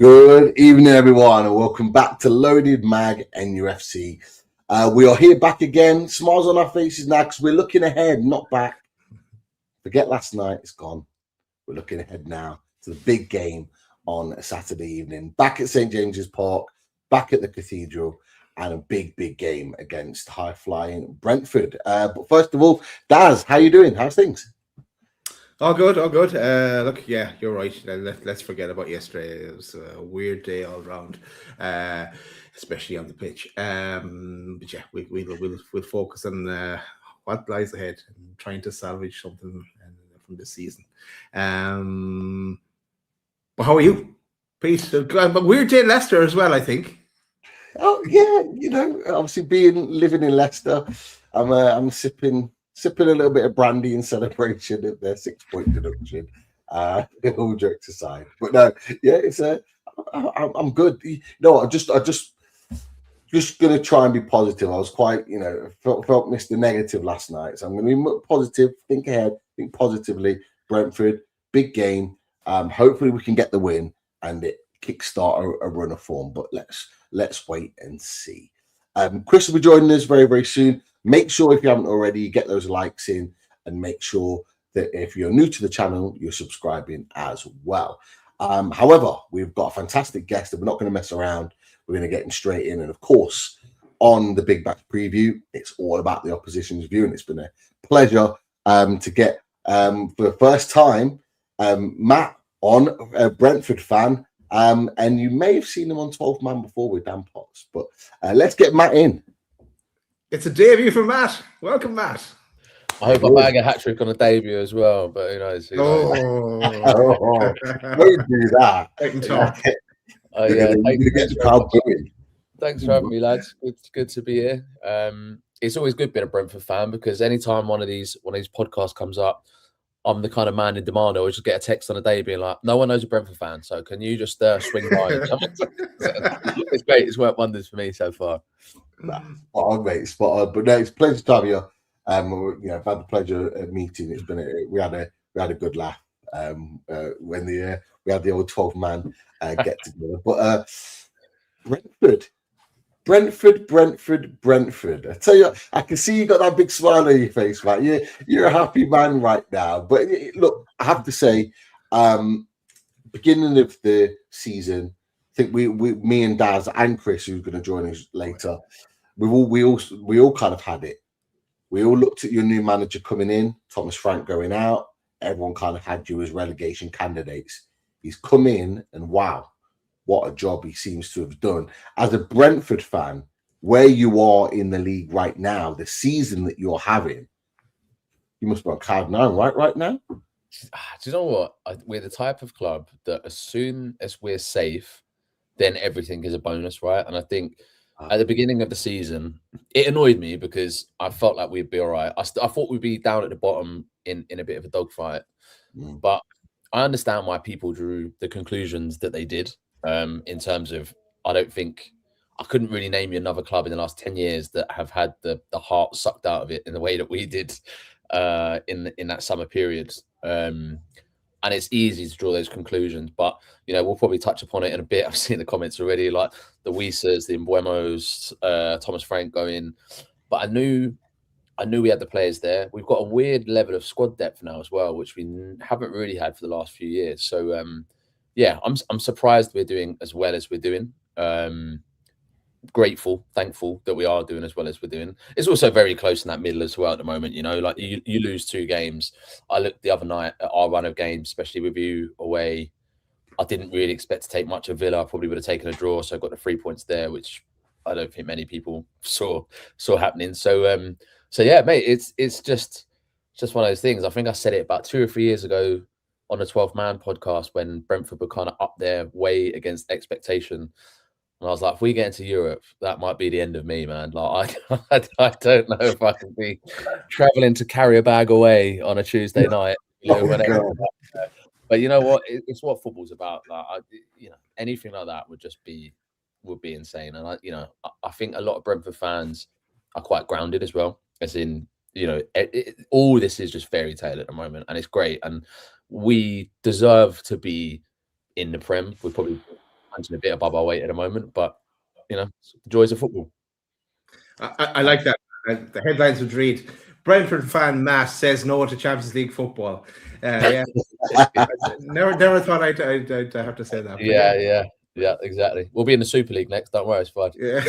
Good evening, everyone, and welcome back to Loaded Mag NUFC. We are here back again. Smiles on our faces now because we're looking ahead, not back. Forget last night, it's gone. We're looking ahead now to the big game on a Saturday evening. Back at St. James's Park, back at the Cathedral, and a big game against high-flying Brentford. But first of all, Daz, how you doing? How's things? All good. Look, yeah, you're right. Let's forget about yesterday. It was a weird day all around, especially on the pitch. But yeah, we'll focus on what lies ahead and trying to salvage something from this season. But how are you, Pete? A weird day in Leicester as well, I think. Oh yeah, obviously living in Leicester, I'm sipping a little bit of brandy in celebration of their 6-point deduction. All jokes aside, but no, yeah, I'm good. No, I just gonna try and be positive. I was quite, felt Mr. Negative last night, so I'm gonna be positive. Think ahead, think positively. Brentford, big game. Hopefully we can get the win and it kickstart a run of form. But let's wait and see. Chris will be joining us very soon. Make sure if you haven't already, get those likes in, and make sure that if you're new to the channel, you're subscribing as well. However, we've got a fantastic guest and we're not going to mess around. We're going to get him straight in. And of course, on the Big Back preview, it's all about the opposition's view. And it's been a pleasure to get, for the first time, Matt on, a Brentford fan. And you may have seen him on 12th Man before with Dan Potts. But let's get Matt in. It's a debut for Matt. Welcome, Matt. I hope I bag a hat-trick on a debut as well, but who knows? Don't do that. Thanks for having me, lads. It's good to be here. It's always good being a Brentford fan because anytime one of these podcasts comes up, I'm the kind of man in demand. I always just get a text on a day being like, no one knows a Brentford fan, so can you just swing by? It's great. It's worked wonders for me so far. Spot on, mate. Spot on. But no, it's a pleasure to have you. I've had the pleasure of meeting. It's been we had a good laugh when we had the old 12-man get together. But Brentford. I tell you, I can see you got that big smile on your face, Matt. You're a happy man right now. But look, I have to say, beginning of the season, I think me and Daz and Chris, who's going to join us later, we all kind of had it. We all looked at your new manager coming in, Thomas Frank going out. Everyone kind of had you as relegation candidates. He's come in, and wow, what a job he seems to have done. As a Brentford fan, where you are in the league right now, the season that you're having, you must be on cloud nine right now. Do you know what? We're the type of club that as soon as we're safe, then everything is a bonus, right? And I think at the beginning of the season, it annoyed me because I felt like we'd be all right. I thought we'd be down at the bottom in a bit of a dogfight. But I understand why people drew the conclusions that they did in terms of, I couldn't really name you another club in the last 10 years that have had the heart sucked out of it in the way that we did in that summer period. And it's easy to draw those conclusions, but we'll probably touch upon it in a bit. I've seen the comments already, like the Wiesers, the Mbuemos, Thomas Frank going. But I knew we had the players there. We've got a weird level of squad depth now as well, which we haven't really had for the last few years. So I'm surprised we're doing as well as we're doing. Grateful, thankful that we are doing as well as we're doing. It's also very close in that middle as well at the moment. Like you lose 2 games. I looked the other night at our run of games, especially with you away. I didn't really expect to take much of Villa. I probably would have taken a draw, so I got the 3 points there, which I don't think many people saw happening. So yeah, mate, it's just one of those things. I think I said it about 2 or 3 years ago on a 12-man podcast when Brentford were kind of up there way against expectation. And I was like, if we get into Europe, that might be the end of me, man. Like, I don't know if I can be traveling to carry a bag away on a Tuesday night. Whatever. But you know what? It's what football's about. Like, anything like that would be insane. And I think a lot of Brentford fans are quite grounded as well. As in, all this is just fairy tale at the moment, and it's great. And we deserve to be in the Prem. We're probably punching a bit above our weight at the moment, but you know, the joys of football. I like that. The headlines would read: Brentford fan Matt says no to Champions League football. Yeah, never thought I'd have to say that. Yeah, exactly. We'll be in the Super League next. Don't worry, it's fine. Yeah.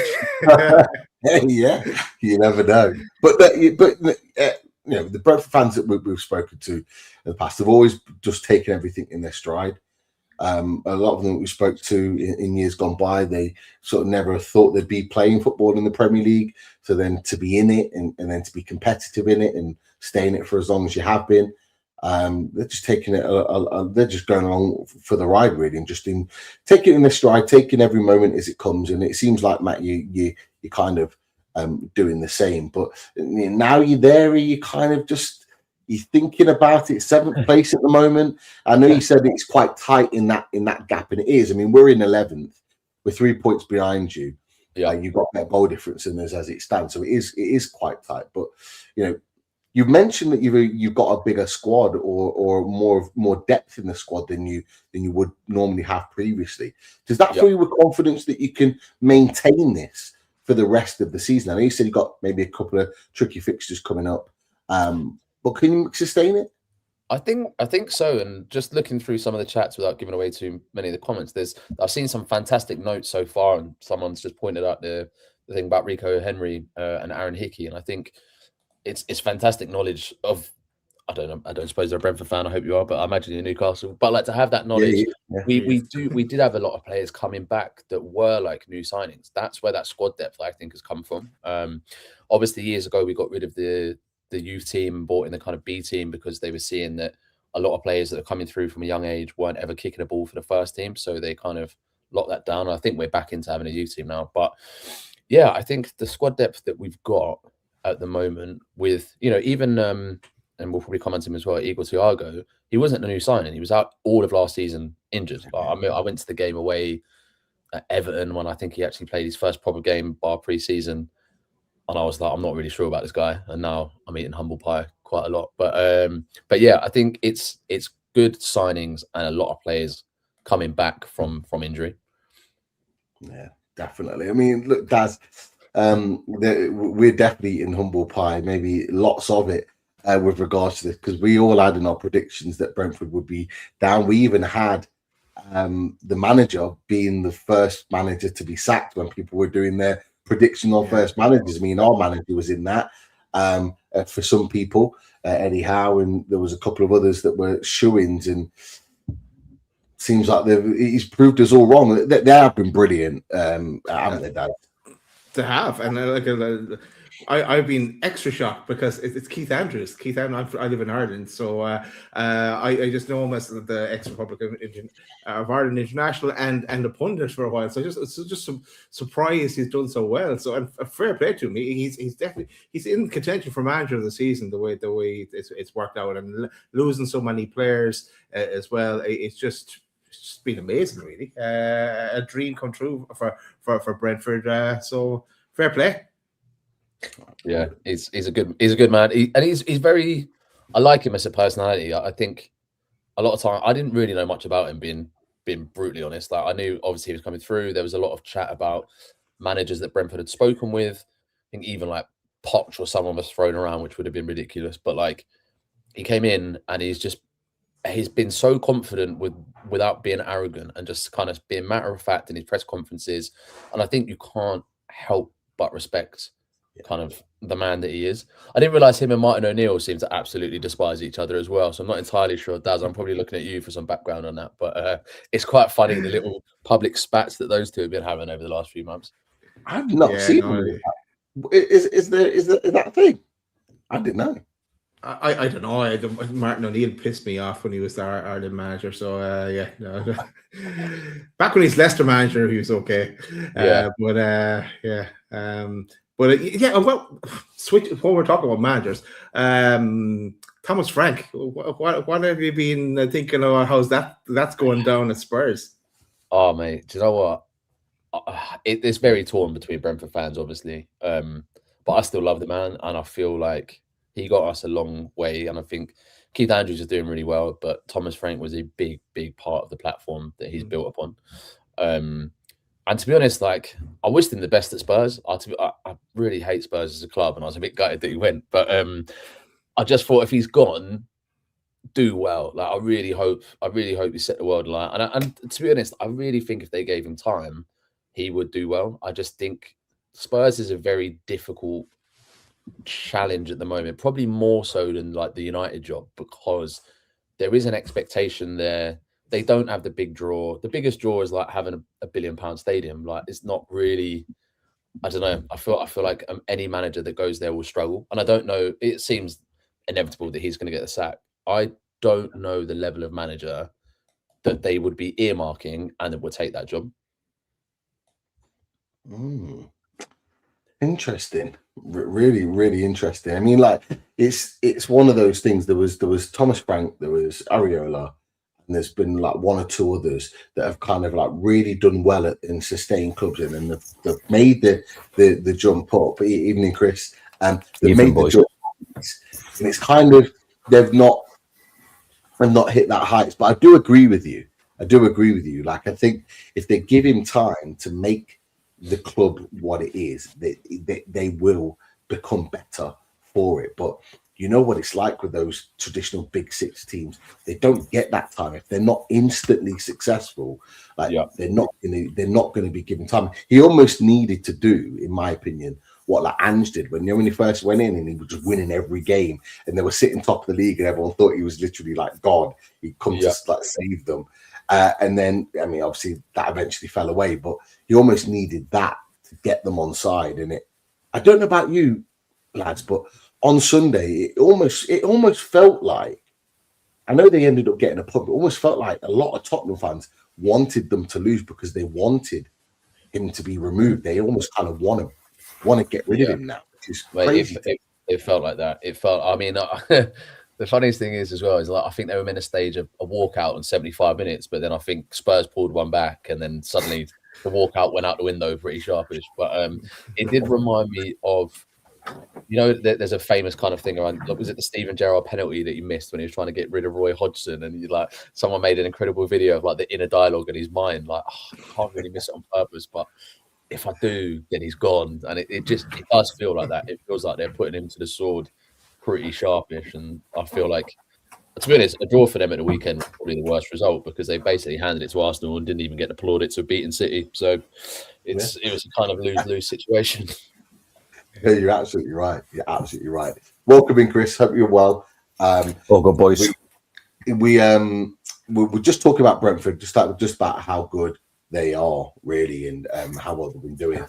Yeah, you never know. But the Brentford fans that we've spoken to in the past have always just taken everything in their stride. A lot of them we spoke to in years gone by, they sort of never thought they'd be playing football in the Premier League. So then to be in it and then to be competitive in it and stay in it for as long as you have been, they're just taking it. They're just going along for the ride, really, and just taking it in their stride, taking every moment as it comes. And it seems like, Matt, you kind of doing the same. But now you're there, you kind of just. You're thinking about it. 7th place at the moment. I know you said it's quite tight in that gap, and it is. I mean, we're in 11th. We're 3 points behind you. Yeah, you've got that goal difference in us as it stands, so it is quite tight. But you've mentioned that you've got a bigger squad or more depth in the squad than you would normally have previously. Does that fill you with confidence that you can maintain this for the rest of the season? I know you said you got maybe a couple of tricky fixtures coming up. But can you sustain it? I think so. And just looking through some of the chats without giving away too many of the comments, I've seen some fantastic notes so far, and someone's just pointed out the thing about Rico Henry and Aaron Hickey, and I think it's fantastic knowledge of. I don't suppose they're a Brentford fan. I hope you are, but I imagine you're Newcastle. But like to have that knowledge, we did have a lot of players coming back that were like new signings. That's where that squad depth I think has come from. Obviously, years ago we got rid of the youth team and brought in the kind of B team because they were seeing that a lot of players that are coming through from a young age weren't ever kicking a ball for the first team. So they kind of locked that down. I think we're back into having a youth team now. But yeah, I think the squad depth that we've got at the moment with, even, and we'll probably comment him as well, Igor Thiago, he wasn't a new signing. He was out all of last season injured. I went to the game away at Everton when I think he actually played his first proper game bar pre-season. And I was like, I'm not really sure about this guy. And now I'm eating humble pie quite a lot. But yeah, I think it's good signings and a lot of players coming back from injury. Yeah, definitely. I mean, look, Daz, we're definitely eating humble pie, maybe lots of it with regards to this, because we all had in our predictions that Brentford would be down. We even had the manager being the first manager to be sacked when people were doing their prediction on first managers. I mean, our manager was in that for some people, Eddie Howe, and there was a couple of others that were shoo-ins, and seems like he's proved us all wrong. They have been brilliant, haven't they, Dad? They have, and I've been extra shocked because it's Keith Andrews. Keith Andrews, I live in Ireland, so I just know him as the ex-Republic of Ireland international and the pundit for a while. So just some surprised he's done so well. So and fair play to him. He's definitely in contention for manager of the season. The way it's worked out, and losing so many players as well. It's just been amazing, really. A dream come true for Brentford. So fair play. Yeah, he's a good man. He's very. I like him as a personality. I think a lot of time I didn't really know much about him, being brutally honest. Like I knew obviously he was coming through. There was a lot of chat about managers that Brentford had spoken with. I think even like Poch or someone was thrown around, which would have been ridiculous. But like he came in and he's been so confident without being arrogant and just kind of being matter of fact in his press conferences. And I think you can't help but respect kind of the man that he is. I didn't realize him and Martin O'Neill seem to absolutely despise each other as well. So I'm not entirely sure, Daz. I'm probably looking at you for some background on that. But it's quite funny the little public spats that those two have been having over the last few months. I've not seen them. Is that a thing? I didn't know. I don't know. Martin O'Neill pissed me off when he was our Ireland manager. So back when he's Leicester manager, he was okay. Well, switch when we're talking about managers. Thomas Frank, what have you been thinking about? How's that's going down at Spurs? Oh, mate, do you know what? It's very torn between Brentford fans, obviously. But I still love the man, and I feel like he got us a long way. And I think Keith Andrews is doing really well, but Thomas Frank was a big part of the platform that he's built upon. And to be honest, like I wished him the best at Spurs. I really hate Spurs as a club, and I was a bit gutted that he went. But I just thought if he's gone, do well. Like I really hope he set the world alight. And to be honest, I really think if they gave him time, he would do well. I just think Spurs is a very difficult challenge at the moment, probably more so than like the United job, because there is an expectation there. They don't have the big draw. The biggest draw is like having a £1 billion stadium. Like it's not really. I don't know. I feel like any manager that goes there will struggle. And I don't know. It seems inevitable that he's going to get the sack. I don't know the level of manager that they would be earmarking and that would take that job. Interesting. Really, really interesting. I mean, like it's one of those things. There was Thomas Frank, there was Areola. And there's been like one or two others that have kind of like really done well in sustained clubs, and they've made the jump up. Even in Chris, they've made the jump, and it's kind of they've not hit that heights. But I do agree with you. Like I think if they give him time to make the club what it is, they will become better for it. But you know what it's like with those traditional big six teams. They don't get that time if they're not instantly successful. Like they're not going to be given time. He almost needed to do, in my opinion, what like Ange did when he first went in and he was just winning every game, and they were sitting top of the league, and everyone thought he was literally like God. He'd come to like save them, and then I mean, obviously that eventually fell away. But he almost needed that to get them on side. And I don't know about you, lads, but on Sunday, it almost felt like, I know they ended up getting a pub, but it almost felt like a lot of Tottenham fans wanted them to lose because they wanted him to be removed. They almost kind of want to get rid of him now, which is crazy. It felt like that. It felt, I mean, the funniest thing is as well is like I think they were meant to stage a walkout in 75 minutes, but then I think Spurs pulled one back, and then suddenly the walkout went out the window pretty sharpish. But it did remind me of, you know, there's a famous kind of thing around, was it the Steven Gerrard penalty that he missed when he was trying to get rid of Roy Hodgson, and like someone made an incredible video of like the inner dialogue in his mind, like, oh, I can't really miss it on purpose, but if I do, then he's gone. And it does feel like that. It feels like they're putting him to the sword pretty sharpish, and I feel like, to be honest, a draw for them at the weekend was probably the worst result, because they basically handed it to Arsenal and didn't even get applauded to beating City. So it was a kind of lose-lose situation. Yeah, you're absolutely right. Welcome in, Chris. Hope you're well. All good, boys. We're just talking about Brentford, just about how good they are, really, and how well they've been doing.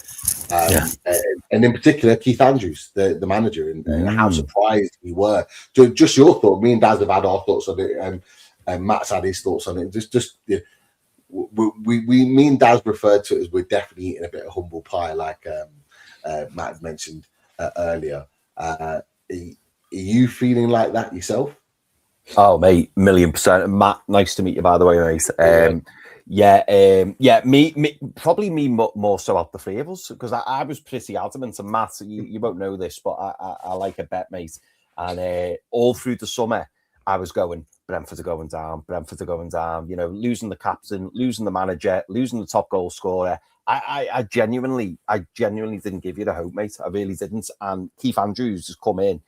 And in particular, Keith Andrews, the manager, and how surprised we were. Just your thought. Me and Daz have had our thoughts on it, and Matt's had his thoughts on it. Me and Daz referred to it as we're definitely eating a bit of humble pie, like Matt had mentioned earlier. Are you feeling like that yourself? Oh, mate, 1,000,000%. Matt, nice to meet you, by the way, mate. Me, probably me more so out the three of us, because I was pretty adamant. And Matt, you won't know this, but I like a bet, mate. And all through the summer, I was going, Brentford are going down. You know, losing the captain, losing the manager, losing the top goal scorer. I genuinely didn't give you the hope, mate. I really didn't. And Keith Andrews has come in.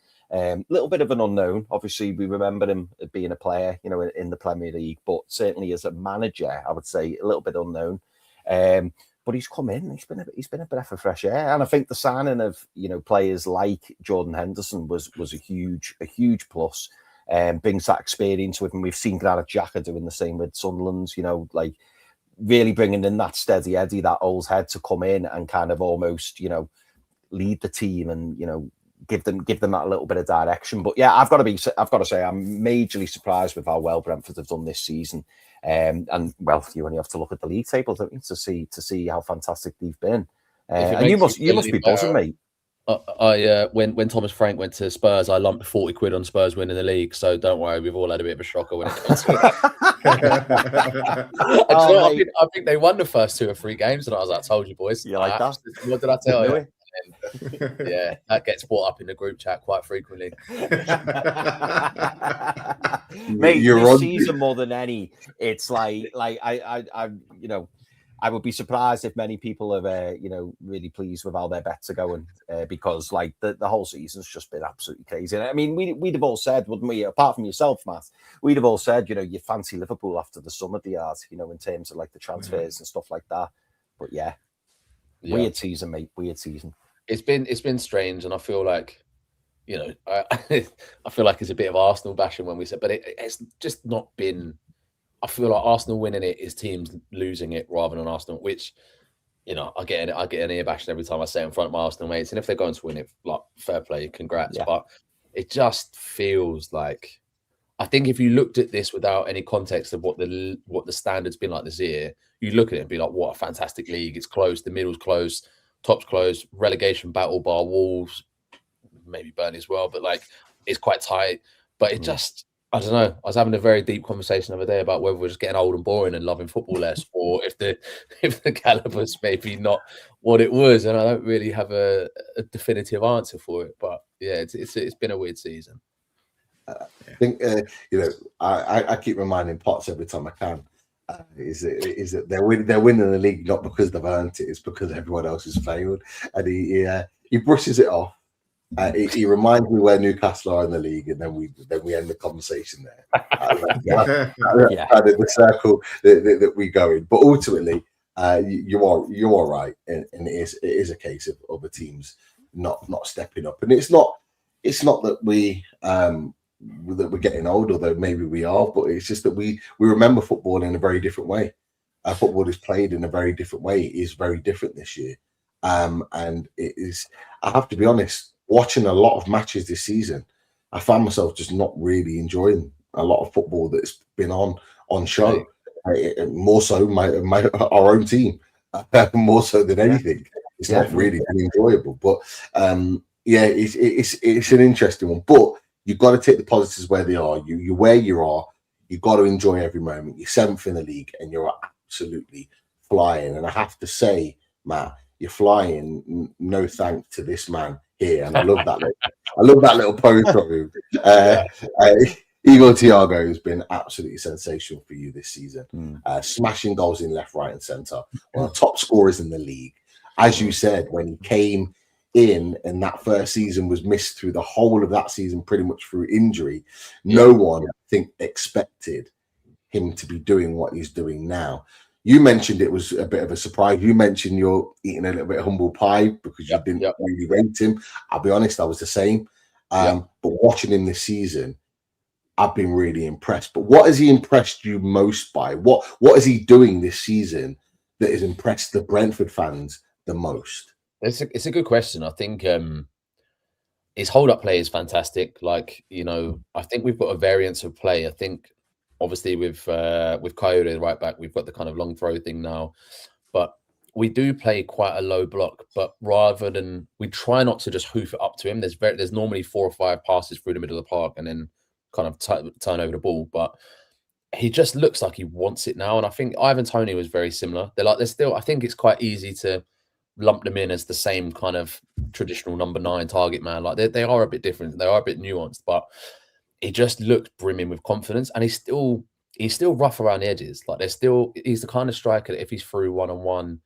Little bit of an unknown. Obviously, we remember him being a player, you know, in the Premier League, but certainly as a manager, I would say a little bit unknown. But he's come in. He's been a breath of fresh air, and I think the signing of, you know, players like Jordan Henderson was a huge plus. Brings that experience with him. We've seen Granit Xhaka doing the same with Sunderland. You know, like really bringing in that steady Eddie, that old head, to come in and kind of almost, you know, lead the team and, you know, give them that little bit of direction. But yeah, I've got to say I'm majorly surprised with how well Brentford have done this season. And well, you only have to look at the league table, don't you, to see how fantastic they've been. And you must be buzzing, mate. When Thomas Frank went to Spurs, I lumped 40 quid on Spurs winning the league. So don't worry, we've all had a bit of a shocker when it comes to it. I think they won the first 2 or 3 games, and I was like, I told you, boys. You like that? What did I tell you? And, yeah, that gets brought up in the group chat quite frequently. Mate, this season more than any, it's like I you know, I would be surprised if many people are, really pleased with how their bets are going, because like the whole season's just been absolutely crazy. And I mean, we'd have all said, wouldn't we? Apart from yourself, Matt, we'd have all said, you fancy Liverpool after the summer, in terms of like the transfers and stuff like that. But yeah, weird season, mate. Weird season. It's been strange, and I feel like, I feel like it's a bit of Arsenal bashing when we said, but it's just not been. I feel like Arsenal winning it is teams losing it rather than Arsenal, which, I get an ear bashing every time I say it in front of my Arsenal mates. And if they're going to win it, like, fair play, congrats. Yeah. But it just feels like, I think if you looked at this without any context of what the standard's been like this year, you look at it and be like, what a fantastic league. It's close, the middle's close, top's close, relegation battle bar Wolves, maybe Burnley as well, but like it's quite tight. But it just, I don't know. I was having a very deep conversation the other day about whether we're just getting old and boring and loving football less, or if the caliber's maybe not what it was. And I don't really have a definitive answer for it. But yeah, it's been a weird season. I think I keep reminding Potts every time I can. Is that they're winning the league not because they've earned it, it's because everyone else has failed, and he brushes it off. He reminds me where Newcastle are in the league, and then we end the conversation there. Kind of the circle that we go in. But ultimately, you are right, and it is a case of other teams not stepping up, and it's not that we're getting old, although maybe we are, but it's just that we remember football in a very different way. Football is played in a very different way. It is very different this year, and it is. I have to be honest. Watching a lot of matches this season, I found myself just not really enjoying a lot of football that's been on show. More so, our own team, more so than anything. It's not really been enjoyable. But it's an interesting one. But you've got to take the positives where they are. You're where you are. You've got to enjoy every moment. You're 7th in the league, and you're absolutely flying. And I have to say, Matt, you're flying. No thanks to this man here, and I love that. I love that little pose from him. Igor Thiago has been absolutely sensational for you this season, smashing goals in left, right, and centre. One of the top scorers in the league, as you said, when he came in, and that first season was missed through the whole of that season, pretty much through injury. No one, I think, expected him to be doing what he's doing now. You mentioned it was a bit of a surprise. You mentioned you're eating a little bit of humble pie because you didn't really rate him. I'll be honest, I was the same. But watching him this season, I've been really impressed. But what has he impressed you most by? What is he doing this season that has impressed the Brentford fans the most? It's a good question. I think his hold-up play is fantastic. Like, I think we've got a variance of play. I think, obviously, with Coyote right back, we've got the kind of long throw thing now, but we do play quite a low block. But rather than, we try not to just hoof it up to him. There's normally 4 or 5 passes through the middle of the park and then kind of turn over the ball. But he just looks like he wants it now. And I think Ivan Toney was very similar. They're still. I think it's quite easy to lump them in as the same kind of traditional number 9 target man. Like they are a bit different. They are a bit nuanced, but he just looked brimming with confidence, and he's still rough around the edges. Like he's the kind of striker that if he's through 1-on-1,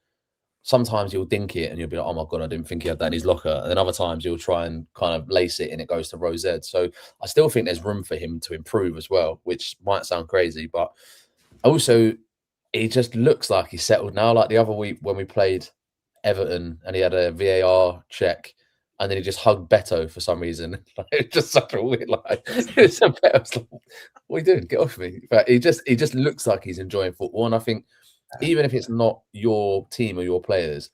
sometimes he'll dink it and you'll be like, oh my God, I didn't think he had that in his locker. And then other times he'll try and kind of lace it and it goes to Rose Ed. So I still think there's room for him to improve as well, which might sound crazy, but also he just looks like he's settled now. Like the other week when we played Everton and he had a VAR check, and then he just hugged Beto for some reason. Like, it's just such a weird, like, it's a bit, I was like, what are you doing? Get off me. But he just looks like he's enjoying football. And I think even if it's not your team or your players,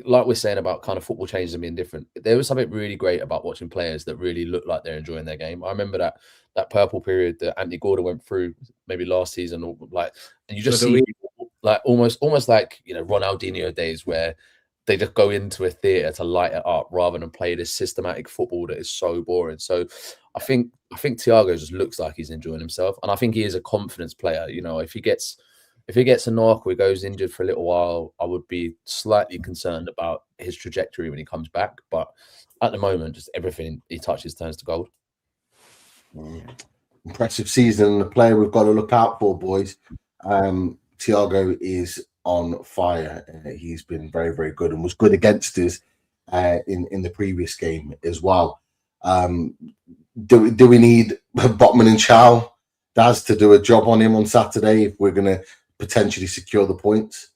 like we're saying about kind of football changes and being different, there was something really great about watching players that really look like they're enjoying their game. I remember that purple period that Anthony Gordon went through maybe last season, or like, and you just see like almost like, Ronaldinho days where they just go into a theatre to light it up rather than play this systematic football that is so boring. So I think Thiago just looks like he's enjoying himself, and I think he is a confidence player. If he gets a knock or he goes injured for a little while, I would be slightly concerned about his trajectory when he comes back. But at the moment, just everything he touches turns to gold. Impressive season, and the player we've got to look out for, boys. Thiago is on fire. He's been very, very good and was good against us in the previous game as well. Do we need Botman and Chow, Daz, to do a job on him on Saturday if we're going to potentially secure the points?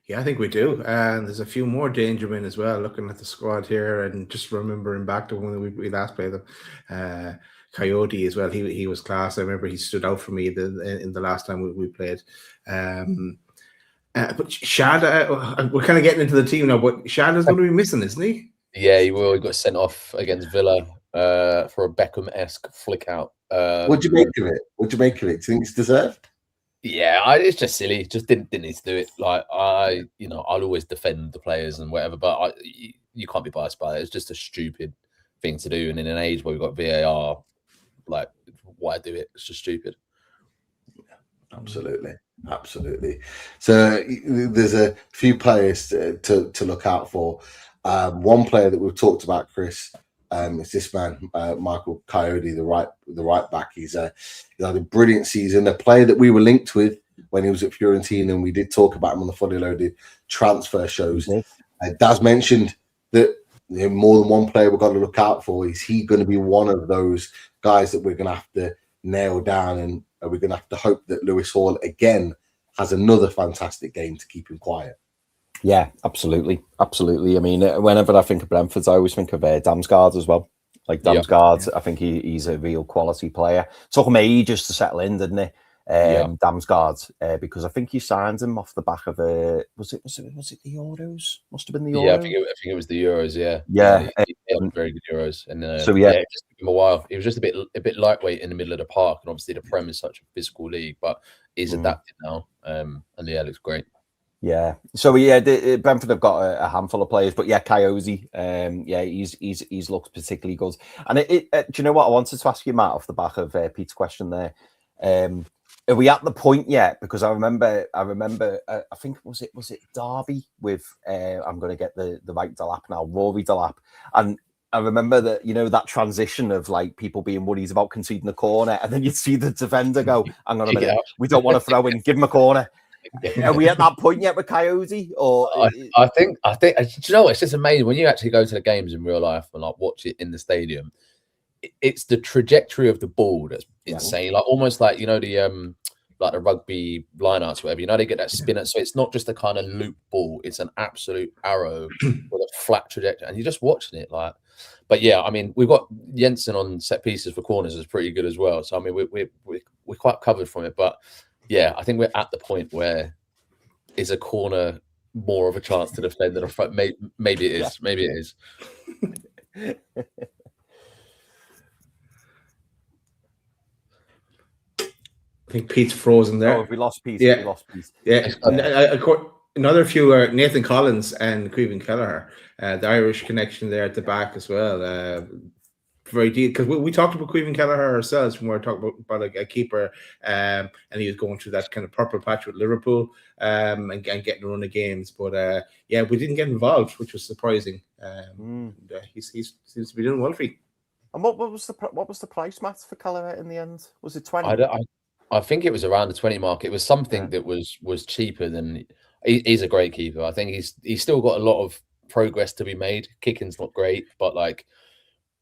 Yeah, I think we do. And there's a few more danger men as well, looking at the squad here and just remembering back to when we last played them. Coyote as well. He was class. I remember he stood out for me in the last time we played. But Shad, we're kind of getting into the team now, but Shad is going to be missing, isn't he? Yeah, he will. He got sent off against Villa for a Beckham-esque flick out. What do you make of it? What do you make of it? Do you think it's deserved? Yeah, it's just silly. Just didn't need to do it. Like I'll always defend the players and whatever, but you can't be biased by it. It's just a stupid thing to do, and in an age where we've got VAR, like why do it? It's just stupid. Absolutely. So there's a few players to look out for. One player that we've talked about, Chris, is this man, Michael Coyote, the right back. He's had a brilliant season. A player that we were linked with when he was at Fiorentina, and we did talk about him on the Fully Loaded transfer shows. Daz mentioned that more than one player we've got to look out for. Is he going to be one of those guys that we're going to have to nail down, and are we going to have to hope that Lewis Hall again has another fantastic game to keep him quiet? Yeah, absolutely. I mean, whenever I think of Brentford, I always think of Damsgaard as well. Like Damsgaard, I think he's a real quality player. Took him ages to settle in, didn't it? Damsgaard, because I think you signed him off the back of was it the Euros? Must have been the Euros. Yeah, I think it was the Euros. He had very good Euros, and it just took him a while. He was just a bit lightweight in the middle of the park, and obviously the Prem is such a physical league, but he's adapted now, and looks great. Yeah, so Brentford have got a handful of players, but Coyote, he's looked particularly good. And do you know what I wanted to ask you, Matt, off the back of Pete's question there? Are we at the point yet? Because I remember. I think was it Derby with I'm going to get the right Delap now, Rory Delap, and I remember that that transition of like people being worried about conceding the corner, and then you'd see the defender go, "Hang on a minute, we don't want to throw in, give him a corner." Are we at that point yet with Coyote? Or I think. Do you know what? It's just amazing when you actually go to the games in real life and like watch it in the stadium. It's the trajectory of the ball that's insane. Like almost like the like the rugby lineouts, whatever. They get that spinner. So it's not just a kind of loop ball; it's an absolute arrow with a flat trajectory, and you're just watching it. Like, but yeah, I mean, we've got Jensen on set pieces for corners is pretty good as well. So I mean, we're quite covered from it, but. Yeah, I think we're at the point where is a corner more of a chance to defend than a front. Maybe it is. Yeah. Maybe it is. I think Pete's frozen there. Oh, we lost Pete. Yeah. We lost Pete. Yeah. Another few are Nathan Collins and Caoimhin Kelleher. The Irish connection there at the back as well. Very deep, because we talked about Caoimhin Kelleher ourselves when we were talking about a keeper, and he was going through that kind of purple patch with Liverpool, and getting a run of games. But we didn't get involved, which was surprising. He seems to be doing well for you. And what was the price, Matt, for Kelleher in the end? Was it 20? I think it was around the 20 mark. It was something that was cheaper than. He's a great keeper. I think he's still got a lot of progress to be made. Kicking's not great, but like.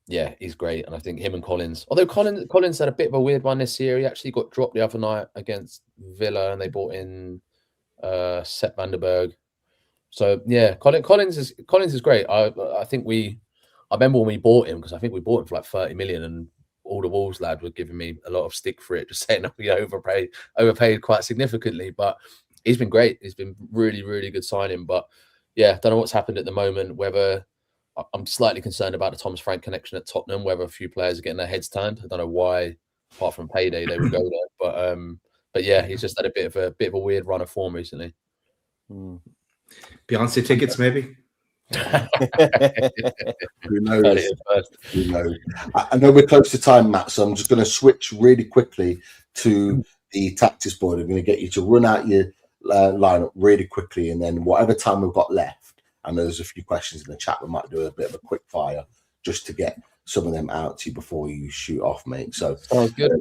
Yeah, he's great, and I think him and Collins. Although Collins had a bit of a weird one this year. He actually got dropped the other night against Villa, and they brought in Sepp van der Berg. So yeah, Collins is great. I think I remember when we bought him because I think we bought him for like 30 million, and all the Wolves lad were giving me a lot of stick for it, just saying that we overpaid quite significantly. But he's been great. He's been really, really good signing. But yeah, don't know what's happened at the moment. Whether I'm slightly concerned about the Thomas Frank connection at Tottenham, whether a few players are getting their heads turned. I don't know why, apart from payday, they would go there. But yeah, he's just had a bit of a weird run of form recently. Beyonce tickets, maybe. Who knows? I know we're close to time, Matt, so I'm just going to switch really quickly to the tactics board. I'm going to get you to run out your lineup really quickly, and then whatever time we've got left. I know there's a few questions in the chat. We might do a bit of a quick fire just to get some of them out to you before you shoot off, mate. So sounds good.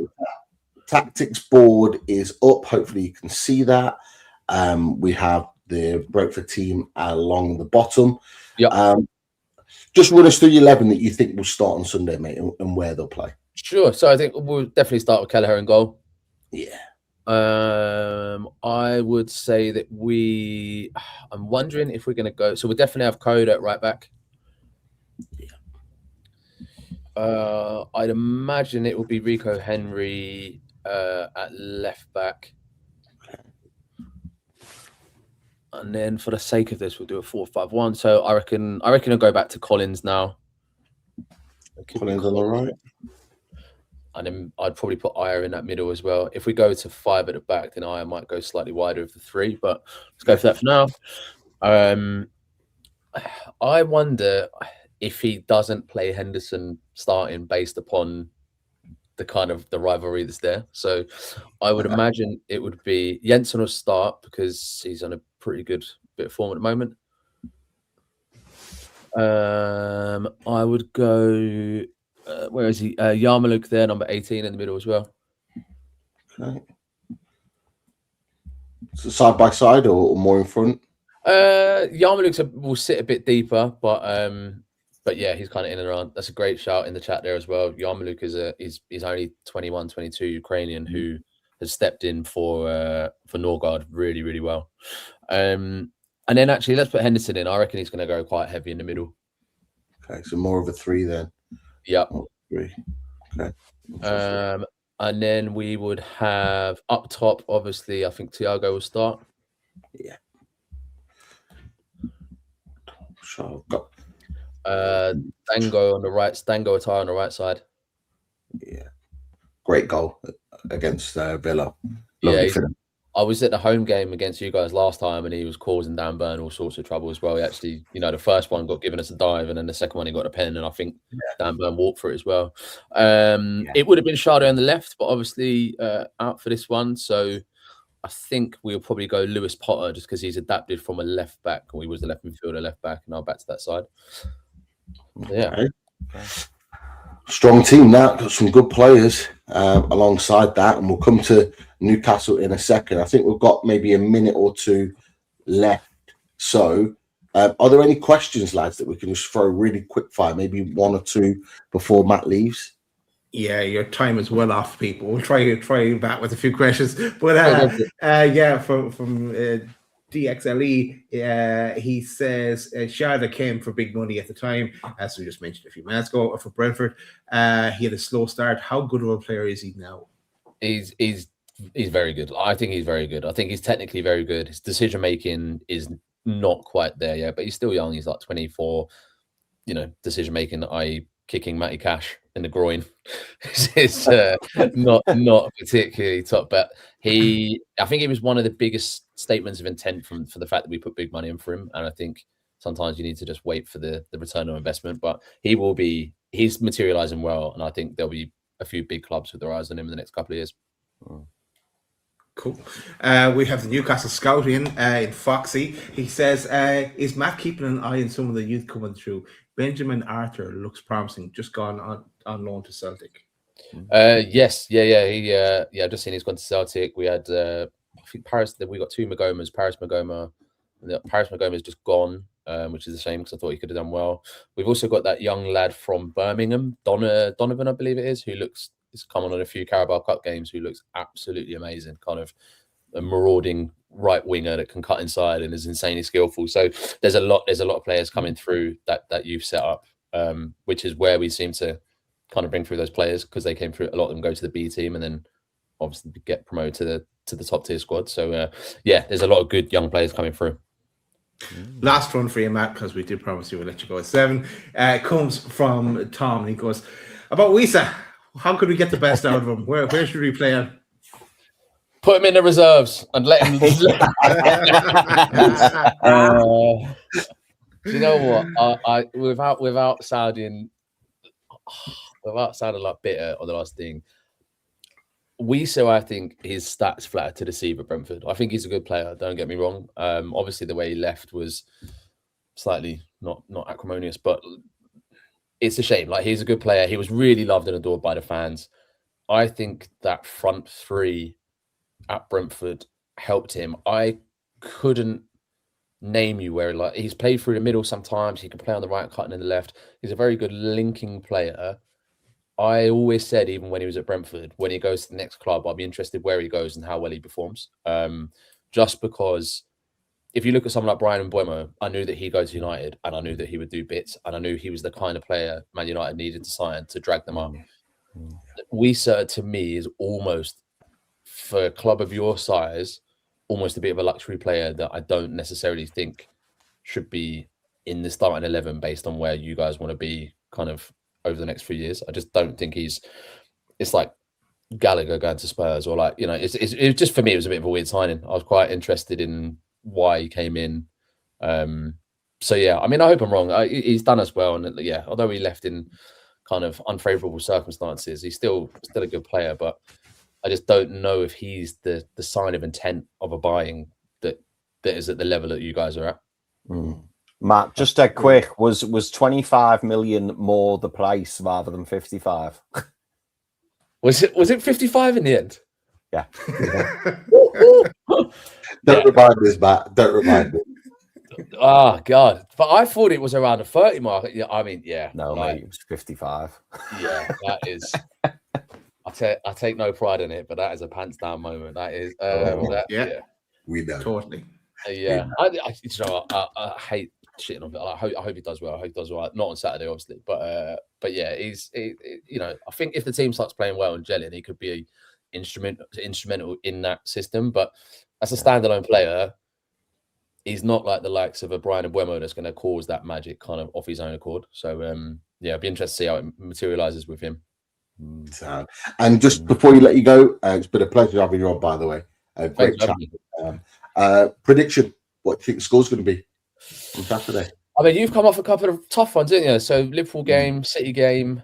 Tactics board is up. Hopefully you can see that. We have the Brentford team along the bottom. Yep. Just run us through your 11 that you think will start on Sunday, mate, and where they'll play. Sure. So I think we'll definitely start with Kelleher in goal. Yeah. I would say that I'm wondering if we're going to go. So we'll definitely have Code at right back. Yeah. I'd imagine it will be Rico Henry at left back. And then for the sake of this, we'll do a 4-5-1. So I reckon I'll go back to Collins now. Collins on the right. And then I'd probably put Aya in that middle as well. If we go to 5 at the back, then Aya might go slightly wider of the 3. But let's go for that for now. I wonder if he doesn't play Henderson starting based upon the rivalry that's there. So I would imagine it would be Jensen will start because he's on a pretty good bit of form at the moment. I would go. Where is he? Yarmouk there, number 18 in the middle as well. Okay. So side by side or more in front? Yarmouk will sit a bit deeper, but yeah, he's kind of in and around. That's a great shout in the chat there as well. Yarmouk is only 21, 22 Ukrainian who has stepped in for Norgard really, really well. And then actually, let's put Henderson in. I reckon he's going to go quite heavy in the middle. Okay, so more of a 3 then. Yep. 3. Okay. And then we would have up top, obviously, I think Thiago will start. Yeah. Sure. Got Dango on the right, Dango Atara on the right side. Yeah. Great goal against Villa. Yeah, I was at the home game against you guys last time and he was causing Dan Burn all sorts of trouble as well. He actually, the first one got given us a dive and then the second one he got a pen and I think Dan Burn walked for it as well. It would have been Shardo on the left, but obviously out for this one. So I think we'll probably go Lewis Potter just because he's adapted from a left back or he was the left midfielder, left back, and now back to that side. Yeah. Okay. Strong team that, got some good players alongside that, and we'll come to Newcastle in a second. I think we've got maybe a minute or 2 left. So are there any questions, lads, that we can just throw really quick fire, maybe 1 or 2 before Matt leaves? Yeah, your time is well off, people. We'll try back with a few questions. But yeah, from DXLE, he says Sharda came for big money at the time, as we just mentioned a few minutes ago, for Brentford. He had a slow start. How good of a player is he now? He's very good. I think he's very good. I think he's technically very good. His decision making is not quite there yet, but he's still young. He's like 24. Decision making, i.e., kicking Matty Cash in the groin, is not particularly top. But I think it was one of the biggest statements of intent for the fact that we put big money in for him. And I think sometimes you need to just wait for the return on investment. But he's materializing well, and I think there'll be a few big clubs with their eyes on him in the next couple of years. Cool. We have the Newcastle scout in Foxy. He says, is Matt keeping an eye on some of the youth coming through? Benjamin Arthur looks promising, just gone on loan to Celtic. Yes. Yeah. I've just seen he's gone to Celtic. We had I think Paris, we got 2 Magomas, Paris Magoma. Paris Magoma's just gone, which is a shame because I thought he could have done well. We've also got that young lad from Birmingham, Donovan, I believe it is, who he's come on a few Carabao Cup games, who looks absolutely amazing, kind of a marauding right winger that can cut inside and is insanely skillful. So there's a lot of players coming through that you've set up, which is where we seem to kind of bring through those players because they came through. A lot of them go to the B team and then obviously get promoted to the top tier squad. So there's a lot of good young players coming through. Last one for you, Matt, because we did promise you we'll let you go at 7. Comes from Tom, and he goes, about Wisa, how could we get the best out of him? Where should we play him? Put him in the reserves and let him. Do you know what? I without sounding like bitter or the last thing, Wisa, I think his stats flatter to deceive at Brentford. I think he's a good player. Don't get me wrong. Obviously, the way he left was slightly not acrimonious, but it's a shame. Like, he's a good player. He was really loved and adored by the fans. I think that front 3 at Brentford helped him. I couldn't name you where like he's played through the middle sometimes. He can play on the right, cutting in the left. He's a very good linking player. I always said, even when he was at Brentford, when he goes to the next club, I'll be interested where he goes and how well he performs. Just because if you look at someone like Brian Mbeumo, I knew that he'd go to United and I knew that he would do bits and I knew he was the kind of player Man United needed to sign to drag them up. Wisa, to me, is almost, for a club of your size, almost a bit of a luxury player that I don't necessarily think should be in the starting 11 based on where you guys want to be kind of over the next few years. I just don't think it's like Gallagher going to Spurs or like, you know, it's just, for me, it was a bit of a weird signing. I was quite interested in why he came in. So yeah, I mean, I hope I'm wrong. He's done us well. And yeah, although he left in kind of unfavorable circumstances, he's still a good player, but I just don't know if he's the sign of intent of a buying that is at the level that you guys are at. Matt, just a quick, was 25 million more the price rather than 55? Was it 55 in the end? Yeah. Don't remind us, Matt. Don't remind me. Oh God! But I thought it was around the 30 mark. Yeah, I mean, yeah. No, like, mate, it was 55. Yeah, that is. I take no pride in it, but that is a pants down moment. That is. Yeah, we know. Totally. Yeah, I hate shitting on it. I hope he does well. I hope he does well. Not on Saturday, obviously, but yeah, you know, I think if the team starts playing well and gelling, he could be instrumental in that system. But as a standalone player, he's not like the likes of a Brian Mbeumo that's going to cause that magic kind of off his own accord. So yeah, I'd be interested to see how it materializes with him. And just before you let you go, it's been a pleasure having you on, by the way. Great chat. Prediction: what do you think the score's going to be on Saturday? I mean, you've come off a couple of tough ones, didn't you? So Liverpool game, City game.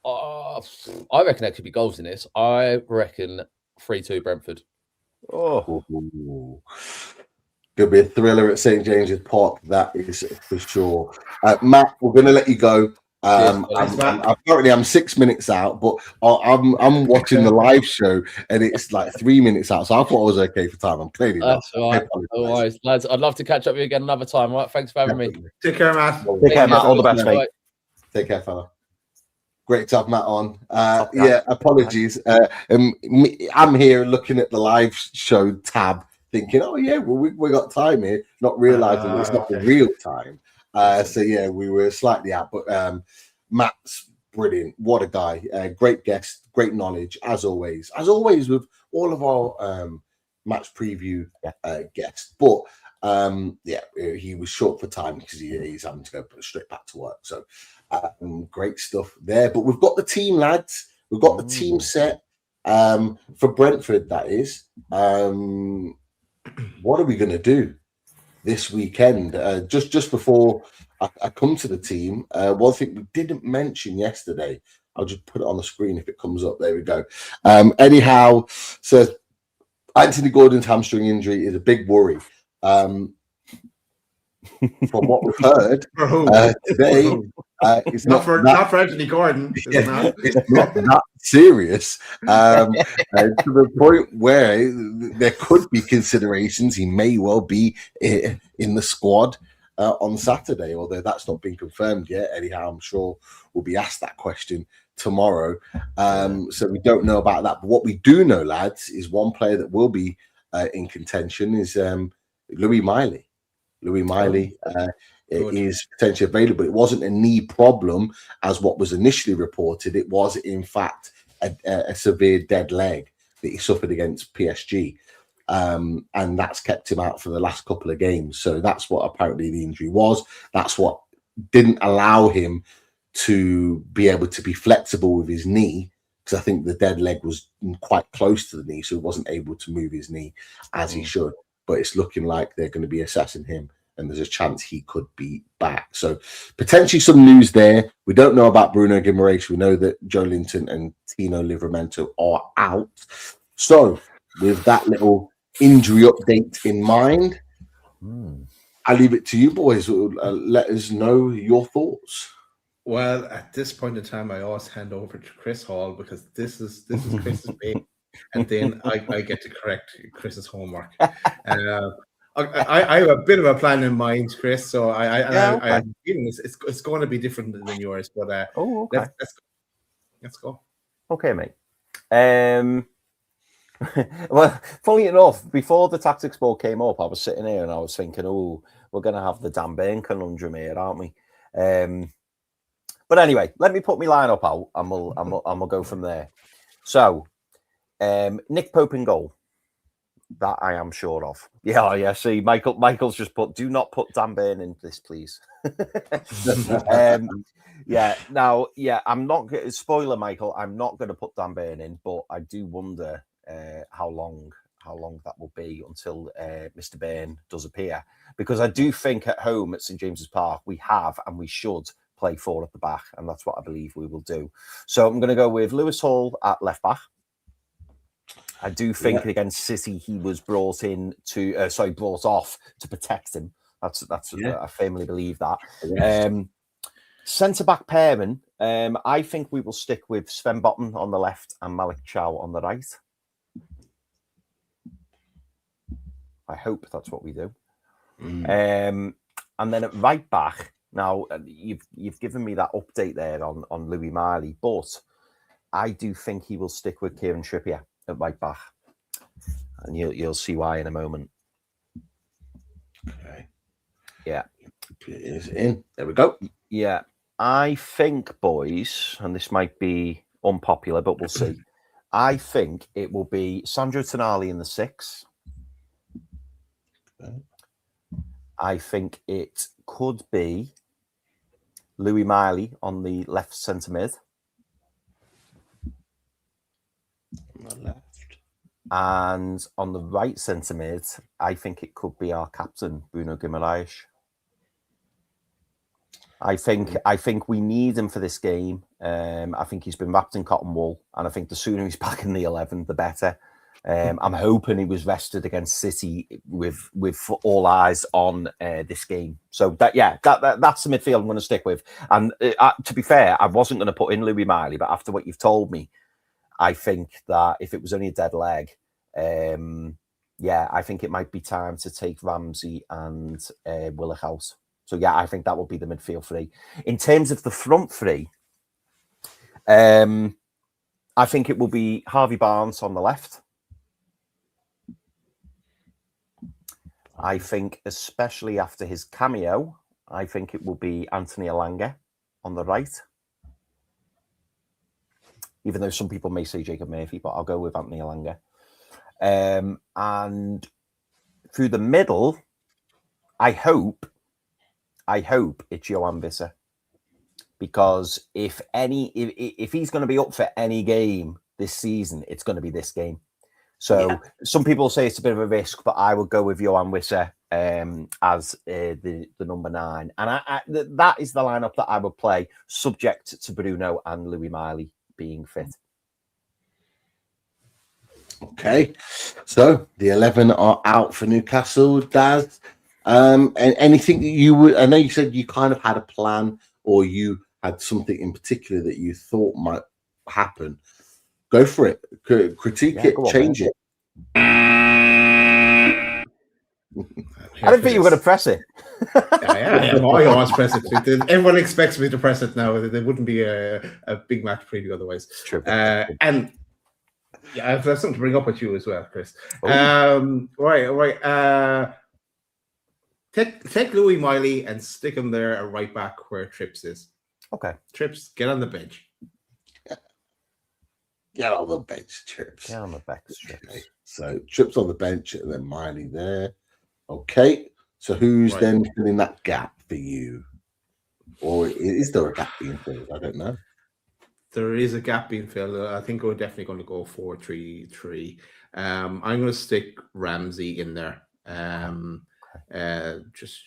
I reckon there could be goals in this. I reckon 3-2 Brentford. Oh, Could be a thriller at St James's Park. That is for sure. Matt, we're going to let you go. I'm 6 minutes out, but I'm watching the live show and it's like 3 minutes out. So I thought I was okay for time. I'm clearly not. That's all right. Otherwise, lads, I'd love to catch up with you again another time. All right, thanks for having me. Take care, Matt. Take care, Matt. All the best, mate. Take care, fella. Great to have Matt on. Yeah, apologies. I'm here looking at the live show tab, thinking, oh yeah, well, we got time here, not realizing it's not the real time. So yeah, we were slightly out, but Matt's brilliant. What a guy! Great guest, great knowledge as always. As always with all of our match preview guests. But yeah, he was short for time because he's having to go straight back to work. So great stuff there. But we've got the team, lads. We've got the team set for Brentford. That is. What are we going to do this weekend? Just before I come to the team, one thing we didn't mention yesterday, I'll just put it on the screen if it comes up. There we go. Anyhow, so Anthony Gordon's hamstring injury is a big worry. From what we've heard today, it's not for Anthony Gordon. It's not that serious to the point where there could be considerations. He may well be in the squad on Saturday, although that's not been confirmed yet. Anyhow, I'm sure we'll be asked that question tomorrow. So we don't know about that. But what we do know, lads, is one player that will be in contention is Louis Miley. Louis Miley is potentially available. It wasn't a knee problem as what was initially reported. It was, in fact, a severe dead leg that he suffered against PSG. And that's kept him out for the last couple of games. So that's what apparently the injury was. That's what didn't allow him to be able to be flexible with his knee, because I think the dead leg was quite close to the knee, so he wasn't able to move his knee as he should. But it's looking like they're going to be assessing him, and there's a chance he could be back. So potentially some news there. We don't know about Bruno Guimaraes. We know that Joe Linton and Tino Livramento are out. So with that little injury update in mind, I leave it to you boys. Let us know your thoughts. Well, at this point in time, I always hand over to Chris Hall, because this is Chris's baby, and then I get to correct Chris's homework. I have a bit of a plan in mind, Chris. So I okay. have a feeling it's going to be different than yours. But okay. Let's go. Okay, mate. Well, funny enough, before the tactics board came up, I was sitting here and I was thinking, oh, we're going to have the Dan Burn conundrum here, aren't we? But anyway, let me put my lineup out and we'll go from there. So, Nick Pope in goal. That I am sure of. Yeah. See, Michael's just put, do not put Dan Burn in this, please. I'm not, spoiler, Michael, I'm not going to put Dan Burn in, but I do wonder how long that will be until Mr. Burn does appear. Because I do think at home at St. James's Park, we have and we should play 4 at the back, and that's what I believe we will do. So I'm going to go with Lewis Hall at left back. I do think against City he was brought off to protect him. That's I firmly believe that. Yes. Centre back pairing, I think we will stick with Sven Botman on the left and Malik Chow on the right. I hope that's what we do. And then at right back, now you've given me that update there on Louis Miley, but I do think he will stick with Kieran Trippier at right back, and you'll see why in a moment. Okay. Yeah. It is in. There we go. Yeah. I think, boys, and this might be unpopular, but we'll see. I think it will be Sandro Tonali in the 6. Okay. I think it could be Louis Miley on the left centre mid. On the left. And on the right centre mid, I think it could be our captain, Bruno Guimaraes. I think we need him for this game. I think he's been wrapped in cotton wool, and I think the sooner he's back in the 11, the better. I'm hoping he was rested against City with all eyes on this game. So that's the midfield I'm going to stick with. And to be fair, I wasn't going to put in Louis Miley, but after what you've told me, I think that if it was only a dead leg, I think it might be time to take Ramsey and Willock out. So, I think that will be the midfield 3. In terms of the front 3, I think it will be Harvey Barnes on the left. I think, especially after his cameo, I think it will be Anthony Elanga on the right. Even though some people may say Jacob Murphy, but I'll go with Anthony Elanga. And through the middle, I hope it's Johan Visser, because if he's going to be up for any game this season, it's going to be this game. So some people say it's a bit of a risk, but I would go with Johan Visser as the number 9, and that is the lineup that I would play, subject to Bruno and Louis Miley being fit. Okay, so the 11 are out for Newcastle. Daz, and anything that you would? I know you said you kind of had a plan, or you had something in particular that you thought might happen. Go for it. Critique it. Change it. I didn't think you were going to press it. I always press it. Everyone expects me to press it now. There wouldn't be a big match preview otherwise. True. And I have something to bring up with you as well, Chris. Right. Take Louis Miley and stick him there at right back where Trips is. Okay. Trips, get on the bench. Get on the bench, Trips. Get on the bench, Trips. Okay. So Trips on the bench and then Miley there. Okay. So who's then filling that gap for you? Or is there a gap being filled? I don't know. There is a gap being filled. I think we're definitely going to go 4-3-3. I'm going to stick Ramsey in there. Just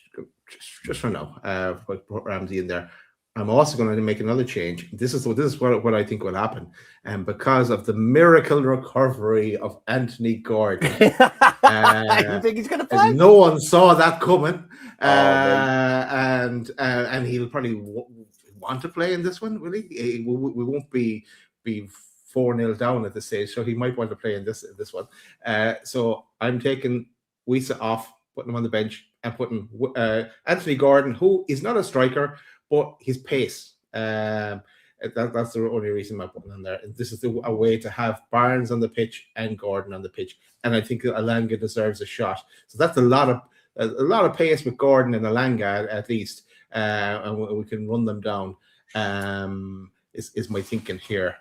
for now. Put Ramsey in there. I'm also going to make another change. This is what I think will happen. And because of the miracle recovery of Anthony Gordon, you think he's going to play? No one saw that coming, and he'll probably want to play in this one. Will he? We won't be 4-0 down at this stage, so he might want to play in this one. So I'm taking Wisa off putting him on the bench and putting Anthony Gordon, who is not a striker, but his pace. That's the only reason I'm putting him there. This is a way to have Barnes on the pitch and Gordon on the pitch, and I think Alanga deserves a shot. So that's a lot of pace with Gordon and Alanga at least, and we can run them down. Is my thinking here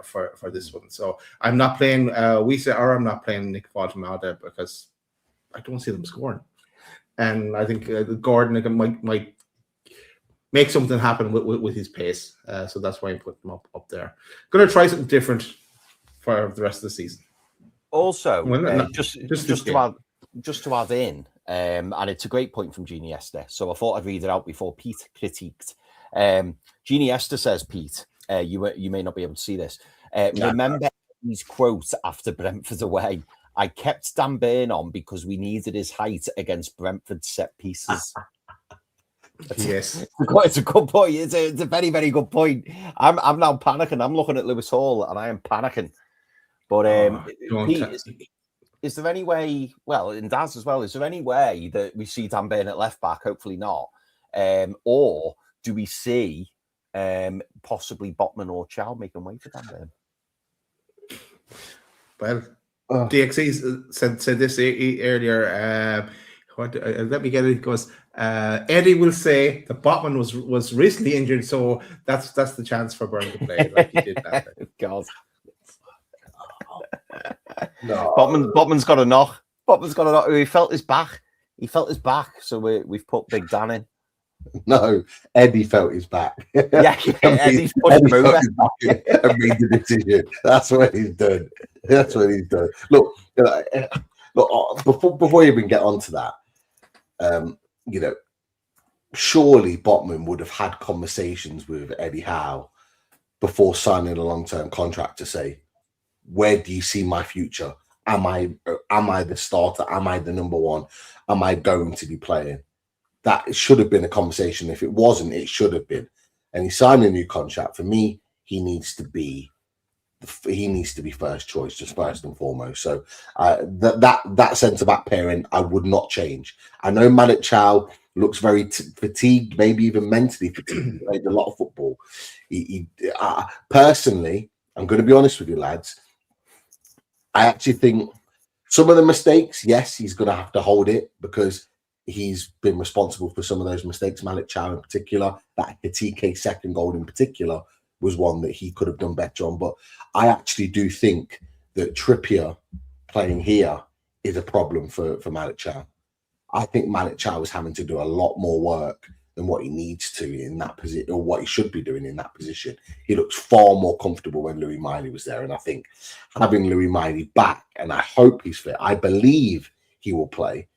for this one. So I'm not playing Wisa, or I'm not playing Nick Fatimada because I don't see them scoring, and I think Gordon might make something happen with his pace. So that's why I put him up there. Going to try something different for the rest of the season. Also, just to add in, and it's a great point from Jeannie Esther. So I thought I'd read it out before Pete critiqued. Jeannie Esther says, Pete, you may not be able to see this. Remember his quote after Brentford away. I kept Dan Burn on because we needed his height against Brentford set pieces. Yes, it's a good point. It's a very, very good point. I'm now panicking. I'm looking at Lewis Hall and I am panicking. But Pete, is there any way? Well, in Daz as well. Is there any way that we see Dan Burn at left back? Hopefully not. Or do we see possibly Botman or Chow making way for Dan Burn? Well, DXE said this earlier. Let me get it. It goes. Eddie will say the Botman was recently injured, so that's the chance for Burn to play. Like he did that. God. No. Botman's got a knock. Botman's got a knock. He felt his back. So we've put Big Dan in. No, Eddie felt his back. Yeah, Eddie's pushed him over and made the decision. That's what he's done. Look, before we even get onto that, surely Botman would have had conversations with Eddie Howe before signing a long-term contract to say, where do you see my future? Am I the starter? Am I the number one? Am I going to be playing? That should have been a conversation. If it wasn't, it should have been. And he signed a new contract. For me, he needs to be first choice, just first and foremost. So that centre back pairing, I would not change. I know Malik Chow looks very fatigued, maybe even mentally fatigued. He played a lot of football. Personally, I'm going to be honest with you, lads. I actually think some of the mistakes, yes, he's going to have to hold it because he's been responsible for some of those mistakes. Malik Chow in particular, that TK second goal in particular was one that he could have done better on. But I actually do think that Trippier playing here is a problem for Malik Chow. I think Malik Chow is having to do a lot more work than what he needs to in that position, or what he should be doing in that position. He looks far more comfortable when Louis Miley was there. And I think having Louis Miley back, and I hope he's fit, I believe he will play.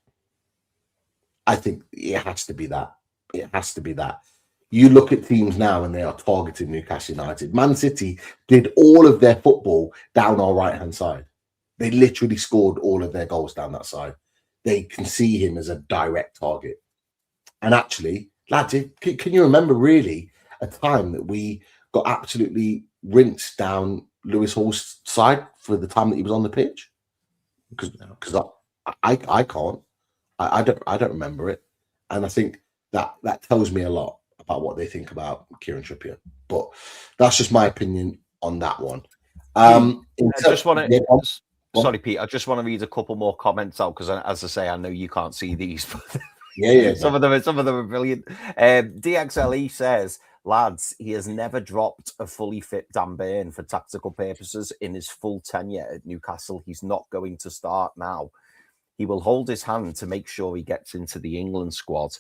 I think it has to be that. It has to be that. You look at teams now and they are targeting Newcastle United. Man City did all of their football down our right-hand side. They literally scored all of their goals down that side. They can see him as a direct target. And actually, lads, can you remember really a time that we got absolutely rinsed down Lewis Hall's side for the time that he was on the pitch? Because I can't. I don't remember it. And I think that tells me a lot about what they think about Kieran Trippier. But that's just my opinion on that one. Sorry, Pete. I just want to read a couple more comments out because, as I say, I know you can't see these. But yeah. Some of them are brilliant. DXLE says, lads, he has never dropped a fully fit Dan Burn for tactical purposes in his full tenure at Newcastle. He's not going to start now. He will hold his hand to make sure he gets into the England squad.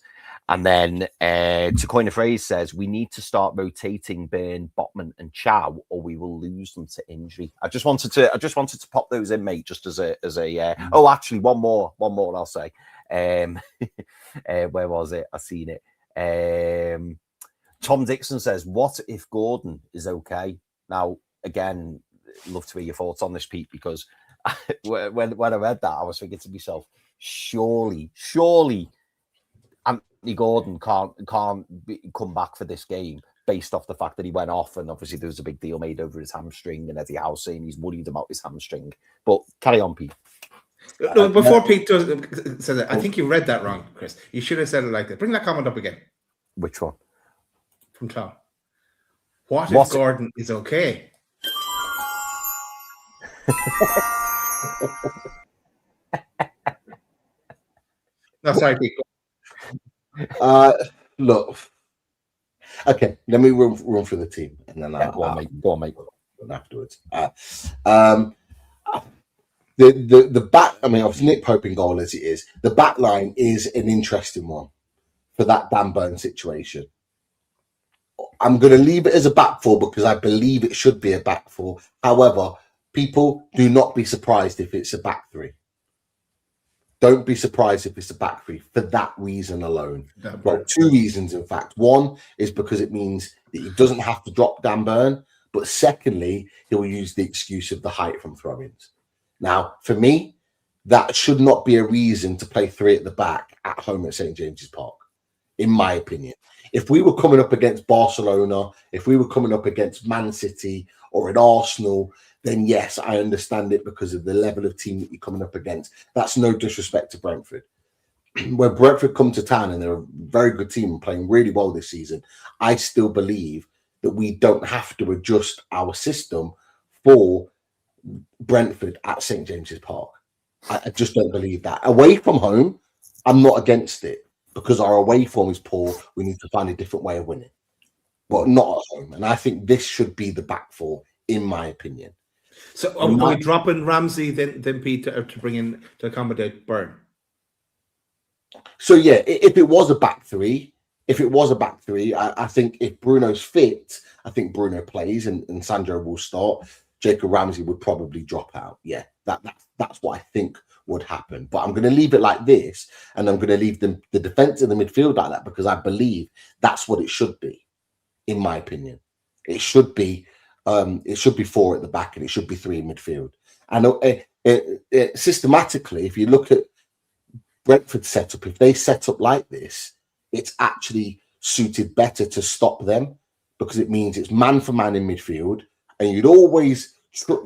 And then, to coin a phrase, says, we need to start rotating Burn, Botman and Chow, or we will lose them to injury. I just wanted to pop those in, mate, just as a oh, actually, one more I'll say. Where was it? I seen it. Tom Dixon says, what if Gordon is okay? Now, again, love to hear your thoughts on this, Pete, because when I read that, I was thinking to myself, surely Anthony Gordon can't come back for this game based off the fact that he went off, and obviously there was a big deal made over his hamstring, and Eddie Howe saying he's worried about his hamstring. But carry on, Pete. No, before Pete says it, I think you read that wrong, Chris. You should have said it like that. Bring that comment up again. Which one? From Tom. What if Gordon is okay? No, sorry, Pete. Look. Okay, let me run through the team, and then go on, mate. Afterwards. The back. I mean, obviously Nick Pope in goal as it is. The back line is an interesting one for that Dan Burn situation. I'm going to leave it as a back four because I believe it should be a back four. However, people do not be surprised if it's a back three. Don't be surprised if it's a back three for that reason alone. Well, two reasons, in fact. One is because it means that he doesn't have to drop Dan Burn. But secondly, he'll use the excuse of the height from throw-ins. Now, for me, that should not be a reason to play three at the back at home at St. James's Park, in my opinion. If we were coming up against Barcelona, if we were coming up against Man City or at Arsenal, then yes, I understand it because of the level of team that you're coming up against. That's no disrespect to Brentford. When Brentford come to town and they're a very good team and playing really well this season, I still believe that we don't have to adjust our system for Brentford at St. James's Park. I just don't believe that. Away from home, I'm not against it because our away form is poor. We need to find a different way of winning, but not at home. And I think this should be the back four, in my opinion. So are we dropping Ramsey then Pete to bring in to accommodate Burn? So yeah, if it was a back three, I think if Bruno's fit, I think Bruno plays and Sandro will start. Jacob Ramsey would probably drop out. Yeah, that's what I think would happen. But I'm going to leave it like this, and I'm going to leave the defense in the midfield like that because I believe that's what it should be, in my opinion. It should be four at the back and it should be three in midfield. And systematically, if you look at Brentford setup, if they set up like this, it's actually suited better to stop them because it means it's man for man in midfield, and you'd always think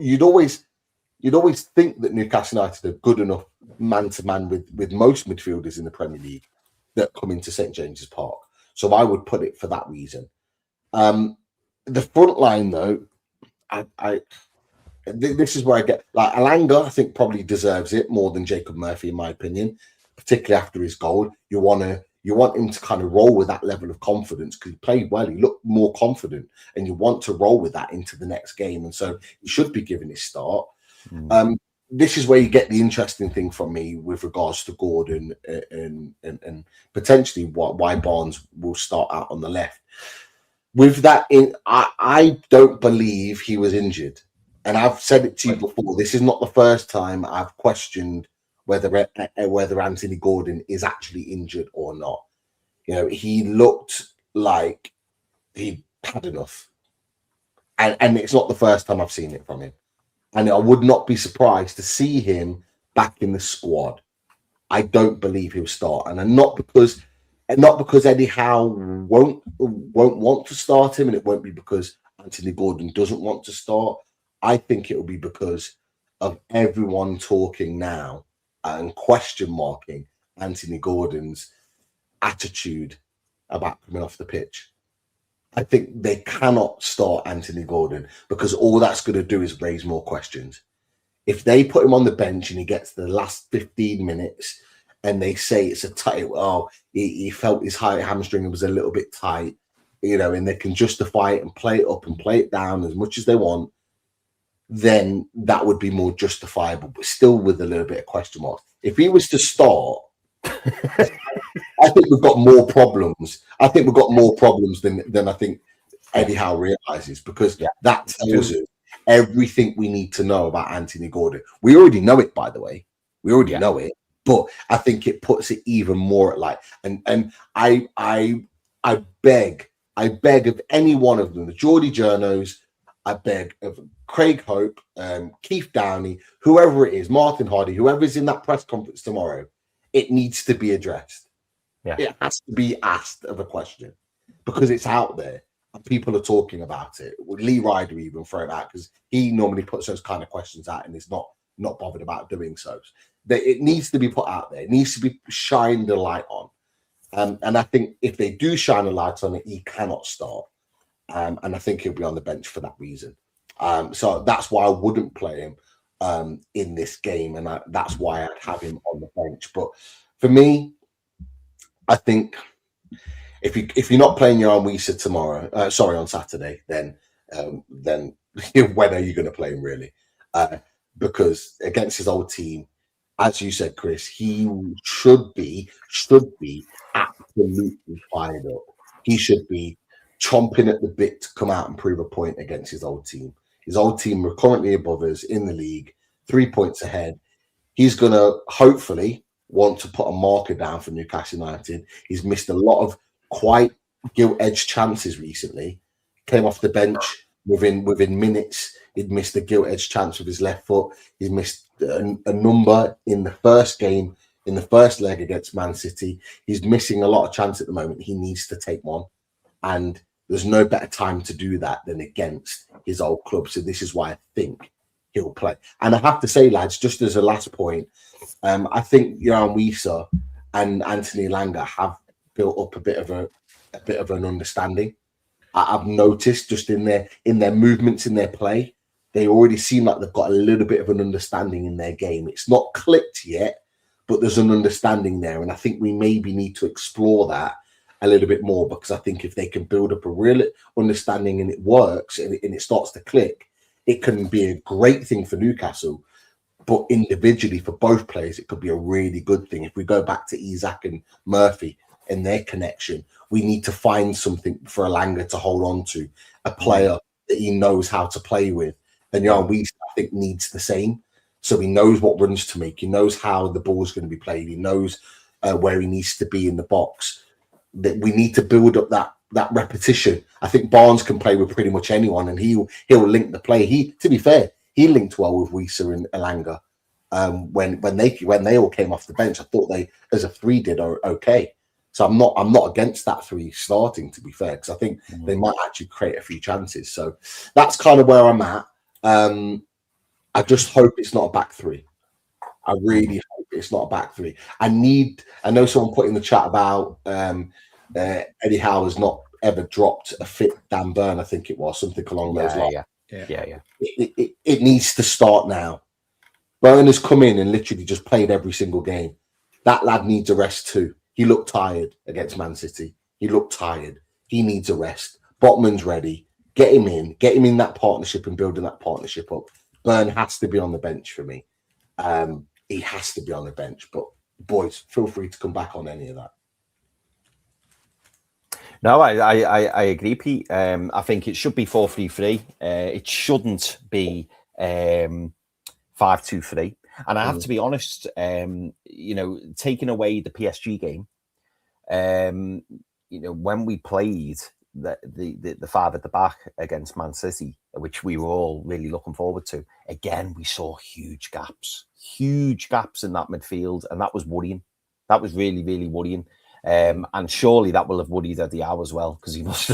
that Newcastle United are good enough man to man with most midfielders in the Premier League that come into St. James's Park. So I would put it for that reason. The front line, though, this is where I get like Alanga. I think probably deserves it more than Jacob Murphy, in my opinion. Particularly after his goal, you want him to kind of roll with that level of confidence because he played well. He looked more confident, and you want to roll with that into the next game. And so he should be given his start. This is where you get the interesting thing from me with regards to Gordon and potentially why Barnes will start out on the left. With that in, I don't believe he was injured. And I've said it to you before. This is not the first time I've questioned whether Anthony Gordon is actually injured or not. You know, he looked like he had enough. And it's not the first time I've seen it from him. And I would not be surprised to see him back in the squad. I don't believe he'll start. And not because Eddie Howe won't want to start him, and it won't be because Anthony Gordon doesn't want to start. I think it will be because of everyone talking now and question marking Anthony Gordon's attitude about coming off the pitch. I think they cannot start Anthony Gordon because all that's going to do is raise more questions. If they put him on the bench and he gets the last 15 minutes and they say it's a tight, he felt his hamstring was a little bit tight, and they can justify it and play it up and play it down as much as they want, then that would be more justifiable, but still with a little bit of question mark. If he was to start, I think we've got more problems. I think we've got more problems than I think Eddie Howe realizes, because that tells us everything we need to know about Anthony Gordon. We already know it, by the way. We already know it, but I think it puts it even more at light. And I beg of any one of them, the Geordie Journos, I beg of Craig Hope, Keith Downey, whoever it is, Martin Hardy, whoever's in that press conference tomorrow, it needs to be addressed. Yeah. It has to be asked of a question because it's out there and people are talking about it. Lee Ryder even throw it out because he normally puts those kind of questions out and is not not bothered about doing so. It needs to be put out there. It needs to be shined a light on. And I think if they do shine a light on it, he cannot start. And I think he'll be on the bench for that reason. So that's why I wouldn't play him in this game. And that's why I'd have him on the bench. But for me, I think if you're not playing your Wisa tomorrow, on Saturday, then when are you going to play him really? Because against his old team, as you said, Chris, he should be absolutely fired up. He should be chomping at the bit to come out and prove a point against his old team. His old team are currently above us in the league, 3 points ahead. He's going to hopefully want to put a marker down for Newcastle United. He's missed a lot of quite gilt-edged chances recently. Came off the bench within minutes. He'd missed a gilt-edged chance with his left foot. He's missed a number in the first game, in the first leg against Man City. He's missing a lot of chance at the moment. He needs to take one. And there's no better time to do that than against his old club. So this is why I think he'll play. And I have to say, lads, just as a last point, I think Jan Wisa and Anthony Elanga have built up a bit of an understanding. I've noticed just in their movements, in their play, they already seem like they've got a little bit of an understanding in their game. It's not clicked yet, but there's an understanding there. And I think we maybe need to explore that a little bit more, because I think if they can build up a real understanding and it works and it starts to click, it can be a great thing for Newcastle. But individually for both players, it could be a really good thing. If we go back to Isak and Murphy and their connection, we need to find something for Elanga to hold on to, a player that he knows how to play with. And Jan Wisa, I think, needs the same. So he knows what runs to make. He knows how the ball's going to be played. He knows where he needs to be in the box. That we need to build up that repetition. I think Barnes can play with pretty much anyone, and he'll link the play. To be fair, he linked well with Wisa and Elanga when they all came off the bench. I thought they, as a three, did okay. So I'm not against that three starting, to be fair, because I think they might actually create a few chances. So that's kind of where I'm at. I just hope it's not a back three. I really hope it's not a back three. I know someone put in the chat about Eddie Howe has not ever dropped a fit Dan Burn, I think it was, something along those lines. Yeah. It needs to start now. Burn has come in and literally just played every single game. That lad needs a rest too. He looked tired against Man City. He looked tired. He needs a rest. Botman's ready. Get him in that partnership and building that partnership up. Burn has to be on the bench for me. He has to be on the bench. But boys, feel free to come back on any of that. No, I agree, Pete. I think it should be 4-3-3. It shouldn't be 5-2-3. And I have to be honest, taking away the PSG game, when we played the five at the back against Man City, which we were all really looking forward to, again, we saw huge gaps in that midfield. And that was worrying. That was really, really worrying. And surely that will have worried Eddie Howe as well, because he must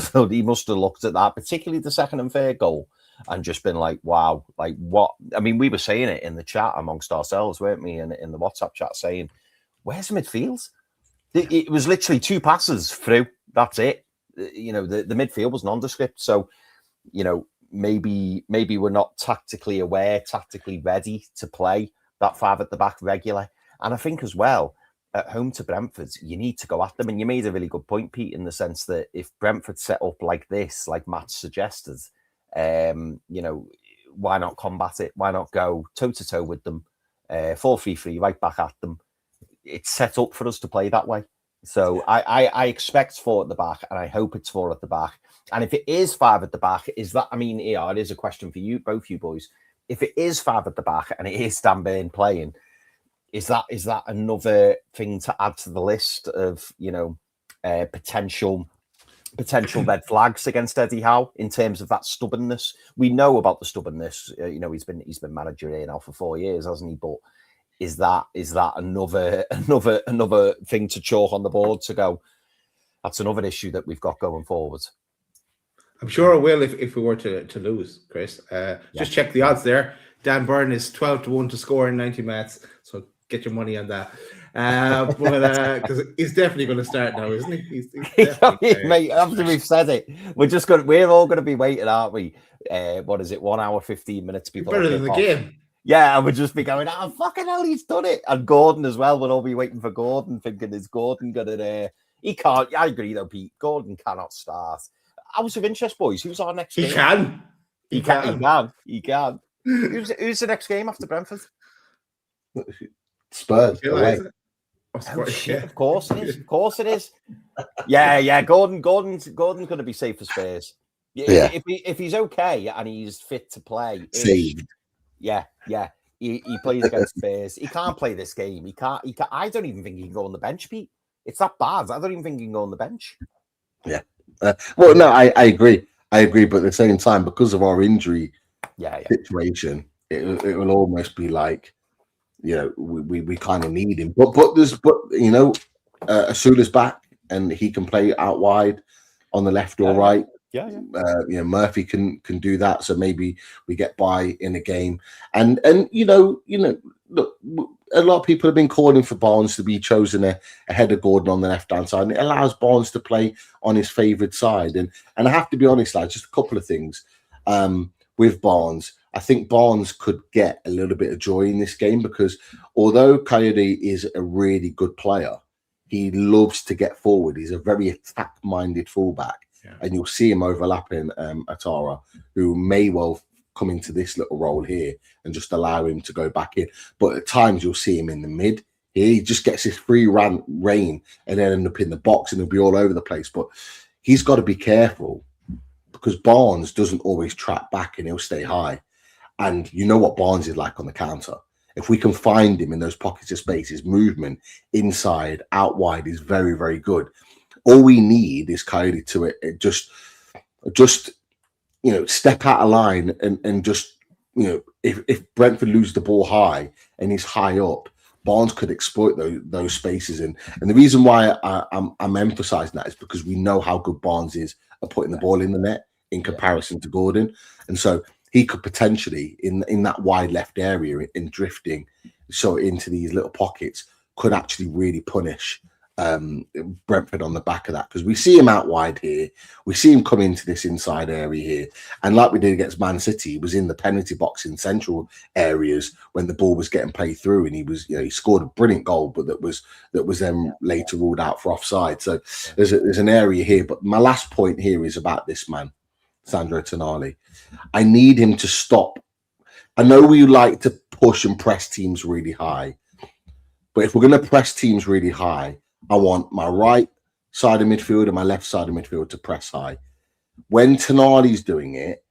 have looked at that, particularly the second and third goal, and just been like, wow, like what? I mean, we were saying it in the chat amongst ourselves, weren't we? In the WhatsApp chat, saying, where's the midfield? It was literally 2 passes through. That's it. The midfield was nondescript. So, maybe we're not tactically aware, tactically ready to play that five at the back regular. And I think as well, at home to Brentford, you need to go at them. And you made a really good point, Pete, in the sense that if Brentford set up like this, like Matt suggested, why not combat it? Why not go toe-to-toe with them? 4-3-3, right back at them. It's set up for us to play that way. So I expect 4 at the back, and I hope it's 4 at the back. And if it is 5 at the back, it is a question for you, both you boys. If it is 5 at the back and it is Dan Burn playing, is that another thing to add to the list of potential red flags against Eddie Howe in terms of that stubbornness? We know about the stubbornness. He's been manager now for 4 years, hasn't he? But is that another thing to chalk on the board to go? That's another issue that we've got going forward. I'm sure it will if we were to lose, Chris. Just check the odds there. Dan Byrne is 12-1 to score in 90 minutes. So get your money on that. But because he's definitely going to start now, isn't he? He's definitely Mate, after we've said it, we're all going to be waiting, aren't we? What is it? 1 hour, 15 minutes before better than the game. Yeah, and we'll just be going, oh, fucking hell, he's done it. And Gordon as well. We'll all be waiting for Gordon, thinking, is Gordon going to... He can't. I agree, though, Pete. Gordon cannot start. Out of interest, boys, who's our next game? He can. Who's the next game after Brentford? Spurs. Oh, shit, of course it is. Of course it is. Yeah. Gordon's going to be safe for Spurs. Yeah. If he's okay and he's fit to play, saved. Yeah. He plays against Spurs. He can't play this game. He can't. I don't even think he can go on the bench, Pete. It's that bad. I don't even think he can go on the bench. Yeah. Well, no, I agree. But at the same time, because of our injury situation, it will almost be like, you know, we kind of need him. But you know, Asula's back and he can play out wide on the left or right. Yeah. You know, Murphy can do that, so maybe we get by in a game. And you know, look, a lot of people have been calling for Barnes to be chosen ahead of Gordon on the left-hand side, and it allows Barnes to play on his favoured side. And I have to be honest, lads, just a couple of things with Barnes. I think Barnes could get a little bit of joy in this game because although Coyote is a really good player, he loves to get forward. He's a very attack-minded fullback. Yeah. And you'll see him overlapping Atara, who may well come into this little role here and just allow him to go back in. But at times you'll see him in the mid. He just gets his free rein and then end up in the box and he'll be all over the place. But he's got to be careful because Barnes doesn't always track back and he'll stay high. And you know what Barnes is like on the counter. If we can find him in those pockets of space, his movement inside, out wide is very, very good. All we need is Coyote to just you know, step out of line and just, you know, if Brentford lose the ball high and he's high up, Barnes could exploit those spaces. And the reason why I'm emphasizing that is because we know how good Barnes is at putting the ball in the net in comparison to Gordon. And so he could potentially in that wide left area in drifting so into these little pockets could actually really punish Brentford on the back of that, because we see him out wide here, we see him come into this inside area here, and like we did against Man City, he was in the penalty box in central areas when the ball was getting played through, and he was, you know, he scored a brilliant goal, but that was then later ruled out for offside. So there's an area here. But my last point here is about this man, Sandro Tonali. I need him to stop. I know we like to push and press teams really high, but if we're going to press teams really high, I want my right side of midfield and my left side of midfield to press high. When Tonali's doing it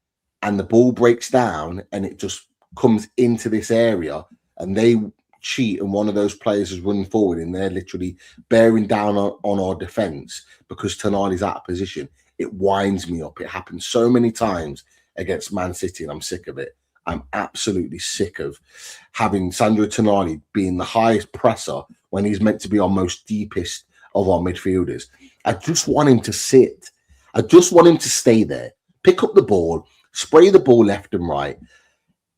and the ball breaks down and it just comes into this area and they cheat and one of those players is running forward and they're literally bearing down on our defence because Tonali's out of position, it winds me up. It happens so many times against Man City and I'm sick of it. I'm absolutely sick of having Sandro Tonali being the highest presser when he's meant to be our most deepest of our midfielders. I just want him to sit. I just want him to stay there, pick up the ball, spray the ball left and right.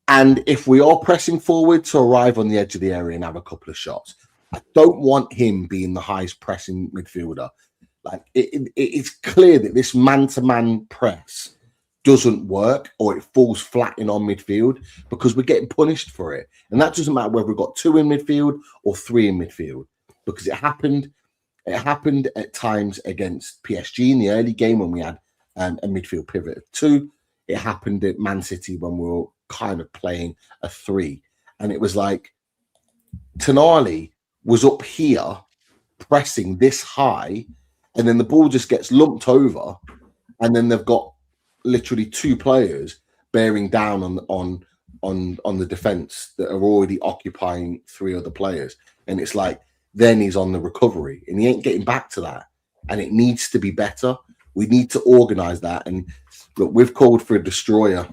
And if we are pressing forward, to arrive on the edge of the area and have a couple of shots. I don't want him being the highest pressing midfielder. Like it's clear that this man-to-man press doesn't work or it falls flat in on midfield because we're getting punished for it. And that doesn't matter whether we've got 2 in midfield or 3 in midfield, because it happened at times against PSG in the early game when we had a midfield pivot of 2. It happened at Man City when we were kind of playing a 3. And it was like Tonali was up here pressing this high and then the ball just gets lumped over and then they've got literally 2 players bearing down on the defense that are already occupying 3 other players, and it's like then he's on the recovery and he ain't getting back to that, and it needs to be better. We need to organize that. And look, we've called for a destroyer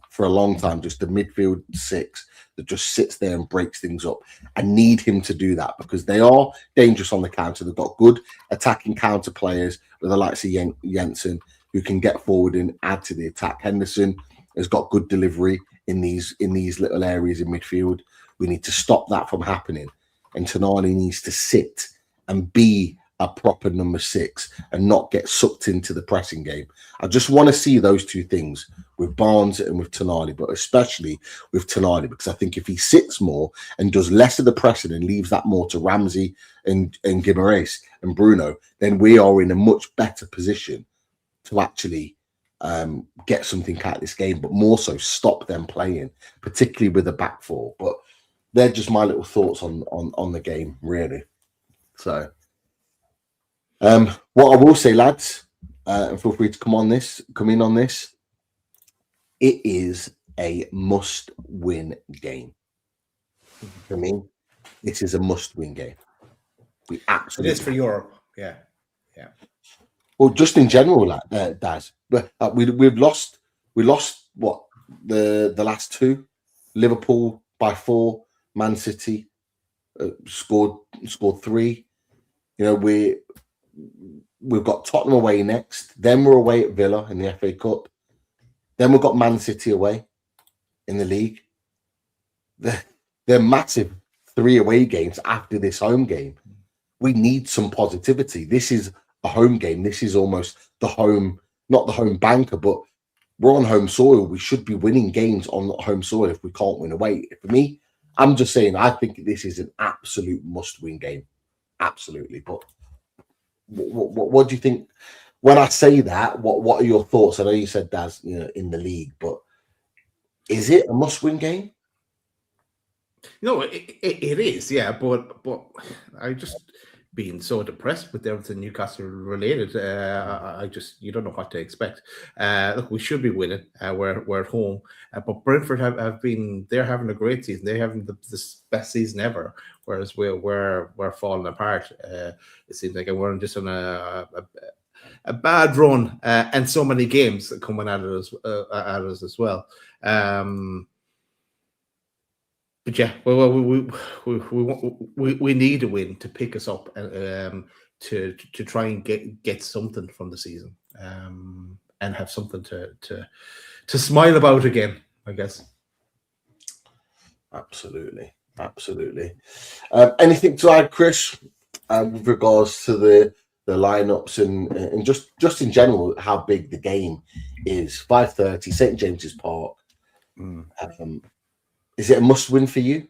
for a long time, just a midfield 6 that just sits there and breaks things up. I need him to do that because they are dangerous on the counter. They've got good attacking counter players with the likes of Jensen, who can get forward and add to the attack. Henderson has got good delivery in these little areas in midfield. We need to stop that from happening. And Tonali needs to sit and be a proper number 6 and not get sucked into the pressing game. I just want to see those two things with Barnes and with Tonali, but especially with Tonali, because I think if he sits more and does less of the pressing and leaves that more to Ramsey and Guimaraes and Bruno, then we are in a much better position to actually get something out of this game, but more so stop them playing, particularly with the back four. But they're just my little thoughts on the game, really. So, what I will say, lads, and feel free to come in on this. It is a must-win game for me. This is a must-win game. We absolutely. It is for Europe. Yeah. Well, just in general, Daz. But we've lost. We lost what the last two. Liverpool by 4. Man City scored 3. You know, we've got Tottenham away next. Then we're away at Villa in the FA Cup. Then we've got Man City away in the league. They're massive 3 away games after this home game. We need some positivity. This is a home game. This is almost the home, not the home banker, but we're on home soil. We should be winning games on home soil if we can't win away. For me, I'm just saying, I think this is an absolute must-win game. Absolutely. But what do you think? When I say that, what are your thoughts? I know you said Daz, in the league, but is it a must-win game? No, it is, yeah. But I just being so depressed with everything Newcastle related. You don't know what to expect. Look, we should be winning. We're at home, but Brentford have been. They're having a great season. They're having the best season ever. Whereas we're falling apart. It seems like we're just on a bad run, and so many games coming at us as well. But yeah, we need a win to pick us up and to try and get something from the season, and have something to smile about again, I guess. Absolutely. Anything to add, Chris, with regards to the lineups and just in general how big the game is? 5:30, St James's Park. Is it a must-win for you?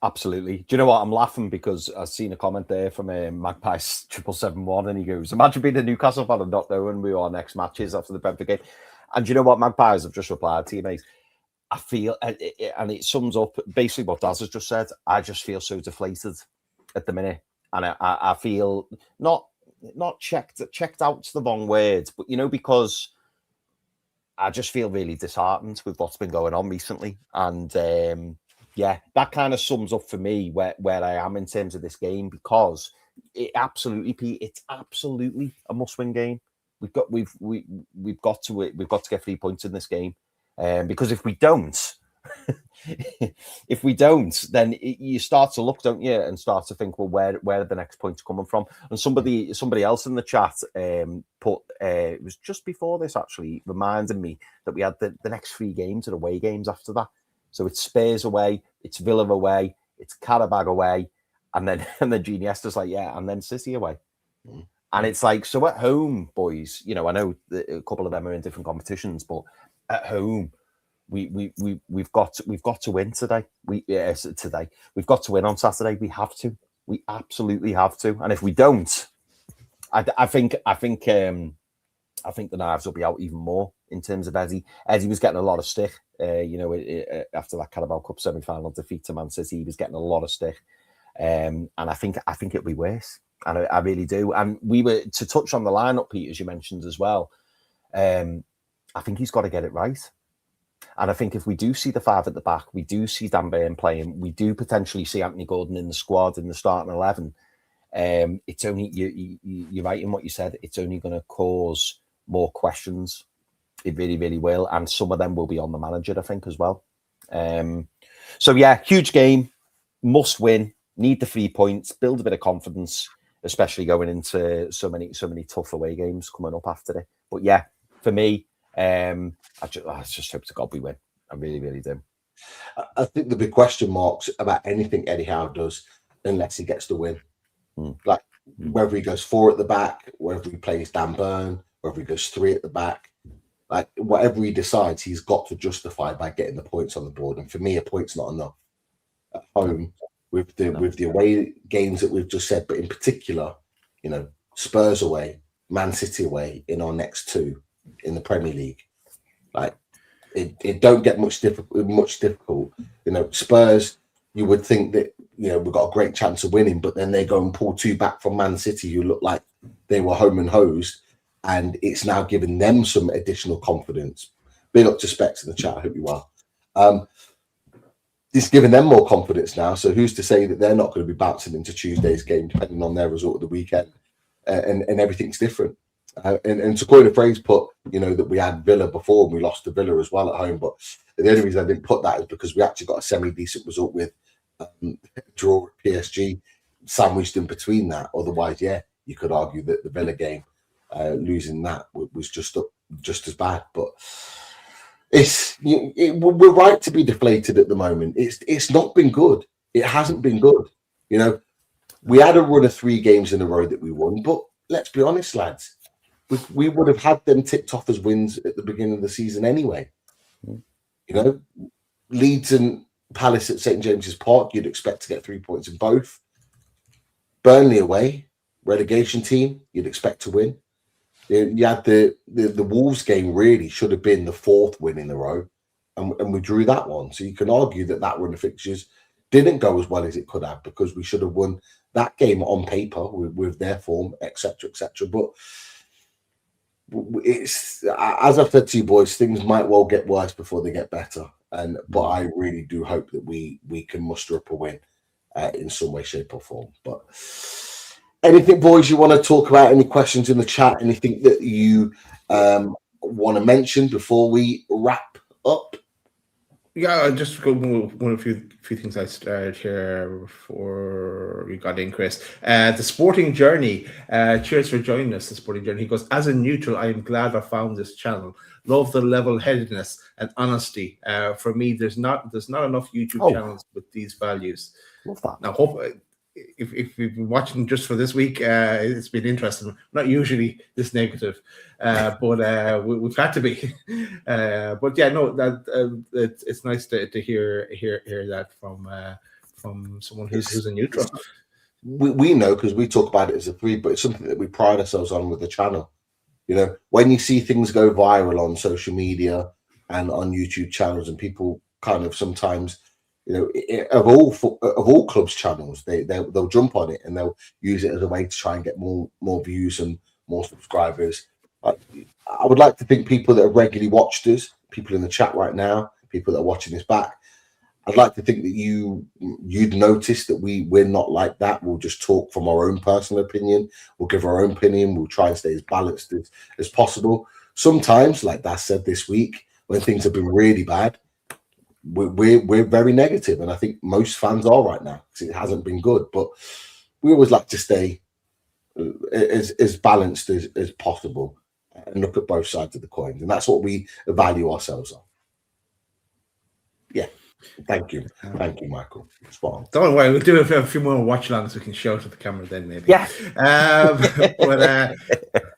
Absolutely. Do you know what? I'm laughing because I've seen a comment there from Magpies 771, and he goes, "Imagine being a Newcastle fan and not knowing who our next match is after the Brentford game." And do you know what? Magpies have just replied to you, mate. I feel, and it sums up basically what Daz has just said. I just feel so deflated at the minute, and I feel not checked out's the wrong words, but because I just feel really disheartened with what's been going on recently. And that kind of sums up for me where I am in terms of this game, because it's absolutely a must-win game. We've got to get 3 points in this game, because if we don't, then you start to look, don't you, and start to think, well, where are the next points coming from? And somebody else in the chat put it was just before this actually reminded me that we had the next 3 games are away games after that. So it's Spurs away, it's Villa away, it's Carabao away, and then Genie Esther's like, yeah, and then City away. And it's like, so at home, boys, I know a couple of them are in different competitions, but at home, we've got to win today. We've got to win on Saturday. We have to. We absolutely have to. And if we don't, I think the knives will be out even more in terms of Eddie. Eddie was getting a lot of stick. After that Carabao Cup semi-final defeat to Man City, he was getting a lot of stick. And I think it'll be worse. And I really do. And we were to touch on the lineup, Pete, as you mentioned as well. I think he's got to get it right. And I think if we do see the 5 at the back, we do see Dan Burn playing, we do potentially see Anthony Gordon in the squad in the starting 11. It's only you're right in what you said. It's only going to cause more questions. It really, really will, and some of them will be on the manager, I think, as well. So yeah, huge game, must win. Need the 3 points, build a bit of confidence, especially going into so many tough away games coming up after it. But yeah, for me, I just hope to God we win. I really, really do. I think the big question marks about anything Eddie Howe does, unless he gets the win. Like whether he goes 4 at the back, whether he plays Dan Burn, whether he goes 3 at the back, like whatever he decides, he's got to justify by getting the points on the board. And for me, a point's not enough at home with the away games that we've just said, but in particular, you know, Spurs away, Man City away in our next 2 in the Premier League. Like it don't get much difficult. You know, Spurs, you would think that, you know, we've got a great chance of winning, but then they go and pull 2 back from Man City, who look like they were home and hosed, and it's now giving them some additional confidence. Big up to Specs in the chat, I hope you are. It's giving them more confidence now, so who's to say that they're not going to be bouncing into Tuesday's game, depending on their result of the weekend, and everything's different. And to coin a phrase put, you know, that we had Villa before and we lost to Villa as well at home, but the only reason I didn't put that is because we actually got a semi-decent result with draw at PSG sandwiched in between that. Otherwise, yeah, you could argue that the Villa game, losing that was just as bad. But we're right to be deflated at the moment. It's not been good. It hasn't been good. You know, we had a run of 3 games in a row that we won, but let's be honest, lads. We would have had them ticked off as wins at the beginning of the season anyway. You know, Leeds and Palace at St James's Park, you'd expect to get 3 points in both. Burnley away, relegation team, you'd expect to win. You had the Wolves game really should have been the 4th win in a row, and we drew that one. So you can argue that run of fixtures didn't go as well as it could have, because we should have won that game on paper with their form, etc., etc. But it's, as I've said to you boys, things might well get worse before they get better. But I really do hope that we can muster up a win in some way, shape, or form. But anything, boys, you want to talk about? Any questions in the chat? Anything that you want to mention before we wrap up? Yeah, I'll just go one of few things I started here before we got in, Chris. The Sporting Journey. Cheers for joining us, The Sporting Journey. He goes, as a neutral, I am glad I found this channel. Love the level-headedness and honesty. For me, there's not enough YouTube channels with these values. Love that. Now, hope if you've been watching just for this week, it's been interesting. Not usually this negative, but we've had to be. But yeah, no, that it's nice to hear that from someone who's a neutral. We know, because we talk about it as a 3, but it's something that we pride ourselves on with the channel. You know, when you see things go viral on social media and on YouTube channels, and people kind of sometimes, you know, of all clubs' channels, they'll jump on it and they'll use it as a way to try and get more views and more subscribers. I would like to think people that have regularly watched us, people in the chat right now, people that are watching this back, I'd like to think that you'd notice that we're not like that. We'll just talk from our own personal opinion. We'll give our own opinion. We'll try and stay as balanced as possible. Sometimes, like Daz said this week, when things have been really bad, we're very negative, and I think most fans are right now because it hasn't been good. But we always like to stay as balanced as possible and look at both sides of the coin, and that's what we value ourselves on. Yeah, thank you, Michael. Spot on. Don't worry, we'll do a few more watch alongs. We can show to the camera then, maybe. Yeah. But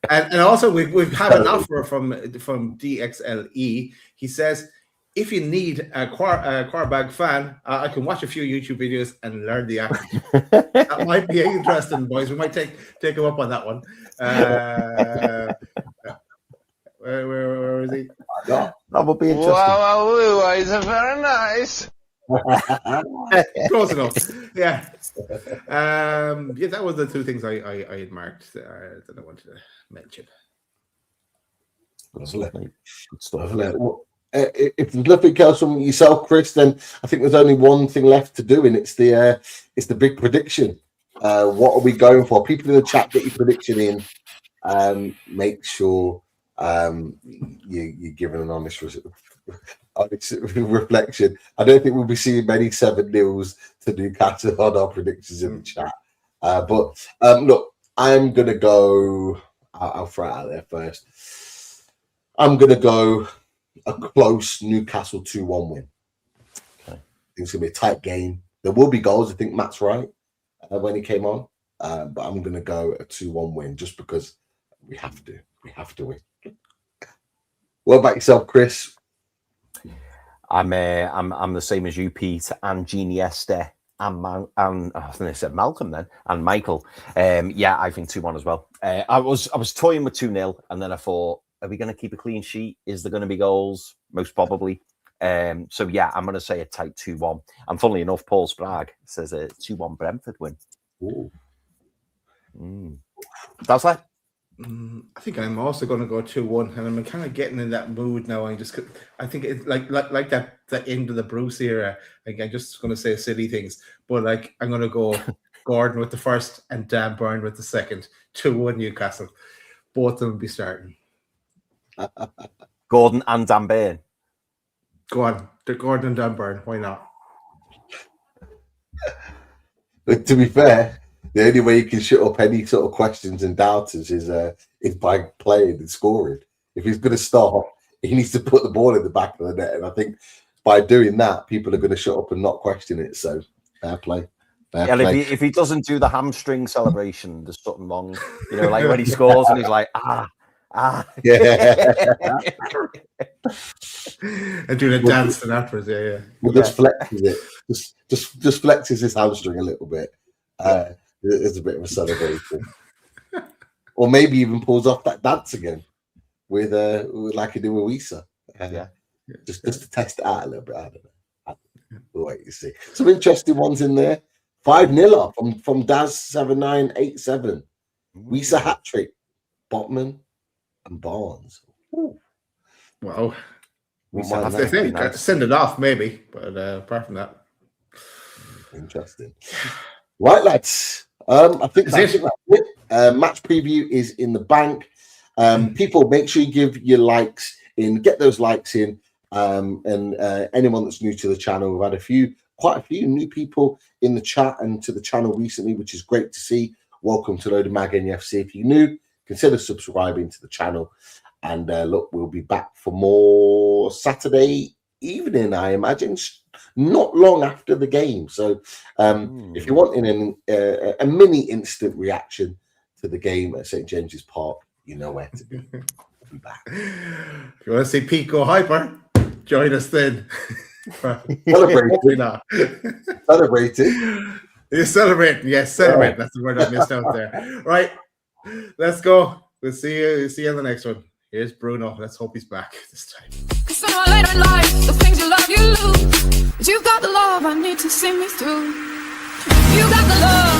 and also we've had an offer from DXLE. He says, if you need a Quarbag fan, I can watch a few YouTube videos and learn the app. That might be interesting, boys. We might take him up on that one. Where is he? Yeah, that would be interesting. Wow, it's very nice. Close enough. Yeah. Yeah, that was the 2 things I had marked that I wanted to mention. Good stuff. If there's nothing else from yourself, Chris, then I think there's only one thing left to do, and it's the big prediction. What are we going for? People in the chat, get your prediction in. Make sure you're giving an honest reflection. I don't think we'll be seeing many 7-0s to Newcastle on our predictions in the chat. But look, I'm gonna go. I'll throw it out there first. I'm gonna go a close Newcastle 2-1 win. Okay. I think it's going to be a tight game. There will be goals. I think Matt's right when he came on. But I'm going to go a 2-1 win just because we have to. We have to win. What about yourself, Chris? I'm the same as you, Pete, and Iniesta, and I think I said Malcolm then, and Michael. Yeah, I think 2-1 as well. I was toying with 2-0, and then I thought, are we going to keep a clean sheet? Is there going to be goals? Most probably. So yeah, I'm going to say a tight 2-1. And funnily enough, Paul Sprague says a 2-1 Brentford win. Ooh. That's that. I think I'm also going to go 2-1, and I'm kind of getting in that mood now. I think it's like that end of the Bruce era. Like, I'm just going to say silly things, but like I'm going to go Gordon with the first and Dan Burn with the second. 2-1 Newcastle. Both of them will be starting. Gordon and Dan Burn. Go on, the Gordon and Dan Burn. Why not? But to be fair, the only way you can shut up any sort of questions and doubters is by playing and scoring. If he's going to start, he needs to put the ball in the back of the net. And I think by doing that, people are going to shut up and not question it. So fair play. Yeah, if he doesn't do the hamstring celebration, there's something wrong. You know, like when he scores and he's like, Yeah. And doing a dance and afterwards, yeah. Well, just flexes it. Just flexes his hamstring a little bit. It's a bit of a celebration. Or maybe even pulls off that dance again with like he did with Wisa. Just to test it out a little bit. I don't know. We'll wait to see. Some interesting ones in there. 5-0 up from Daz 7987. Wisa hat trick. Botman and Barnes. Ooh. Wow. I think send it off maybe, but apart from that, interesting. Right, lads. I think that's it. Match preview is in the bank. People, make sure you give your likes in. Get those likes in. And anyone that's new to the channel, we've had quite a few new people in the chat and to the channel recently, which is great to see. Welcome to Load of Mag NUFC. If you're new, consider subscribing to the channel. And look, we'll be back for more Saturday evening, I imagine, not long after the game. So if you're wanting a mini instant reaction to the game at St. James's Park, you know where to be. We'll be back. If you want to see Pete go hyper, join us then. Celebrating. Celebrating. You're celebrating. Yes, celebrate. That's the word I missed out there. Right. Let's go. We'll see you on the next one. Here's Bruno. Let's hope he's back this time. Cause sooner or later in life, the things you love, you lose. But you've got the love I need to see me through. You got the love.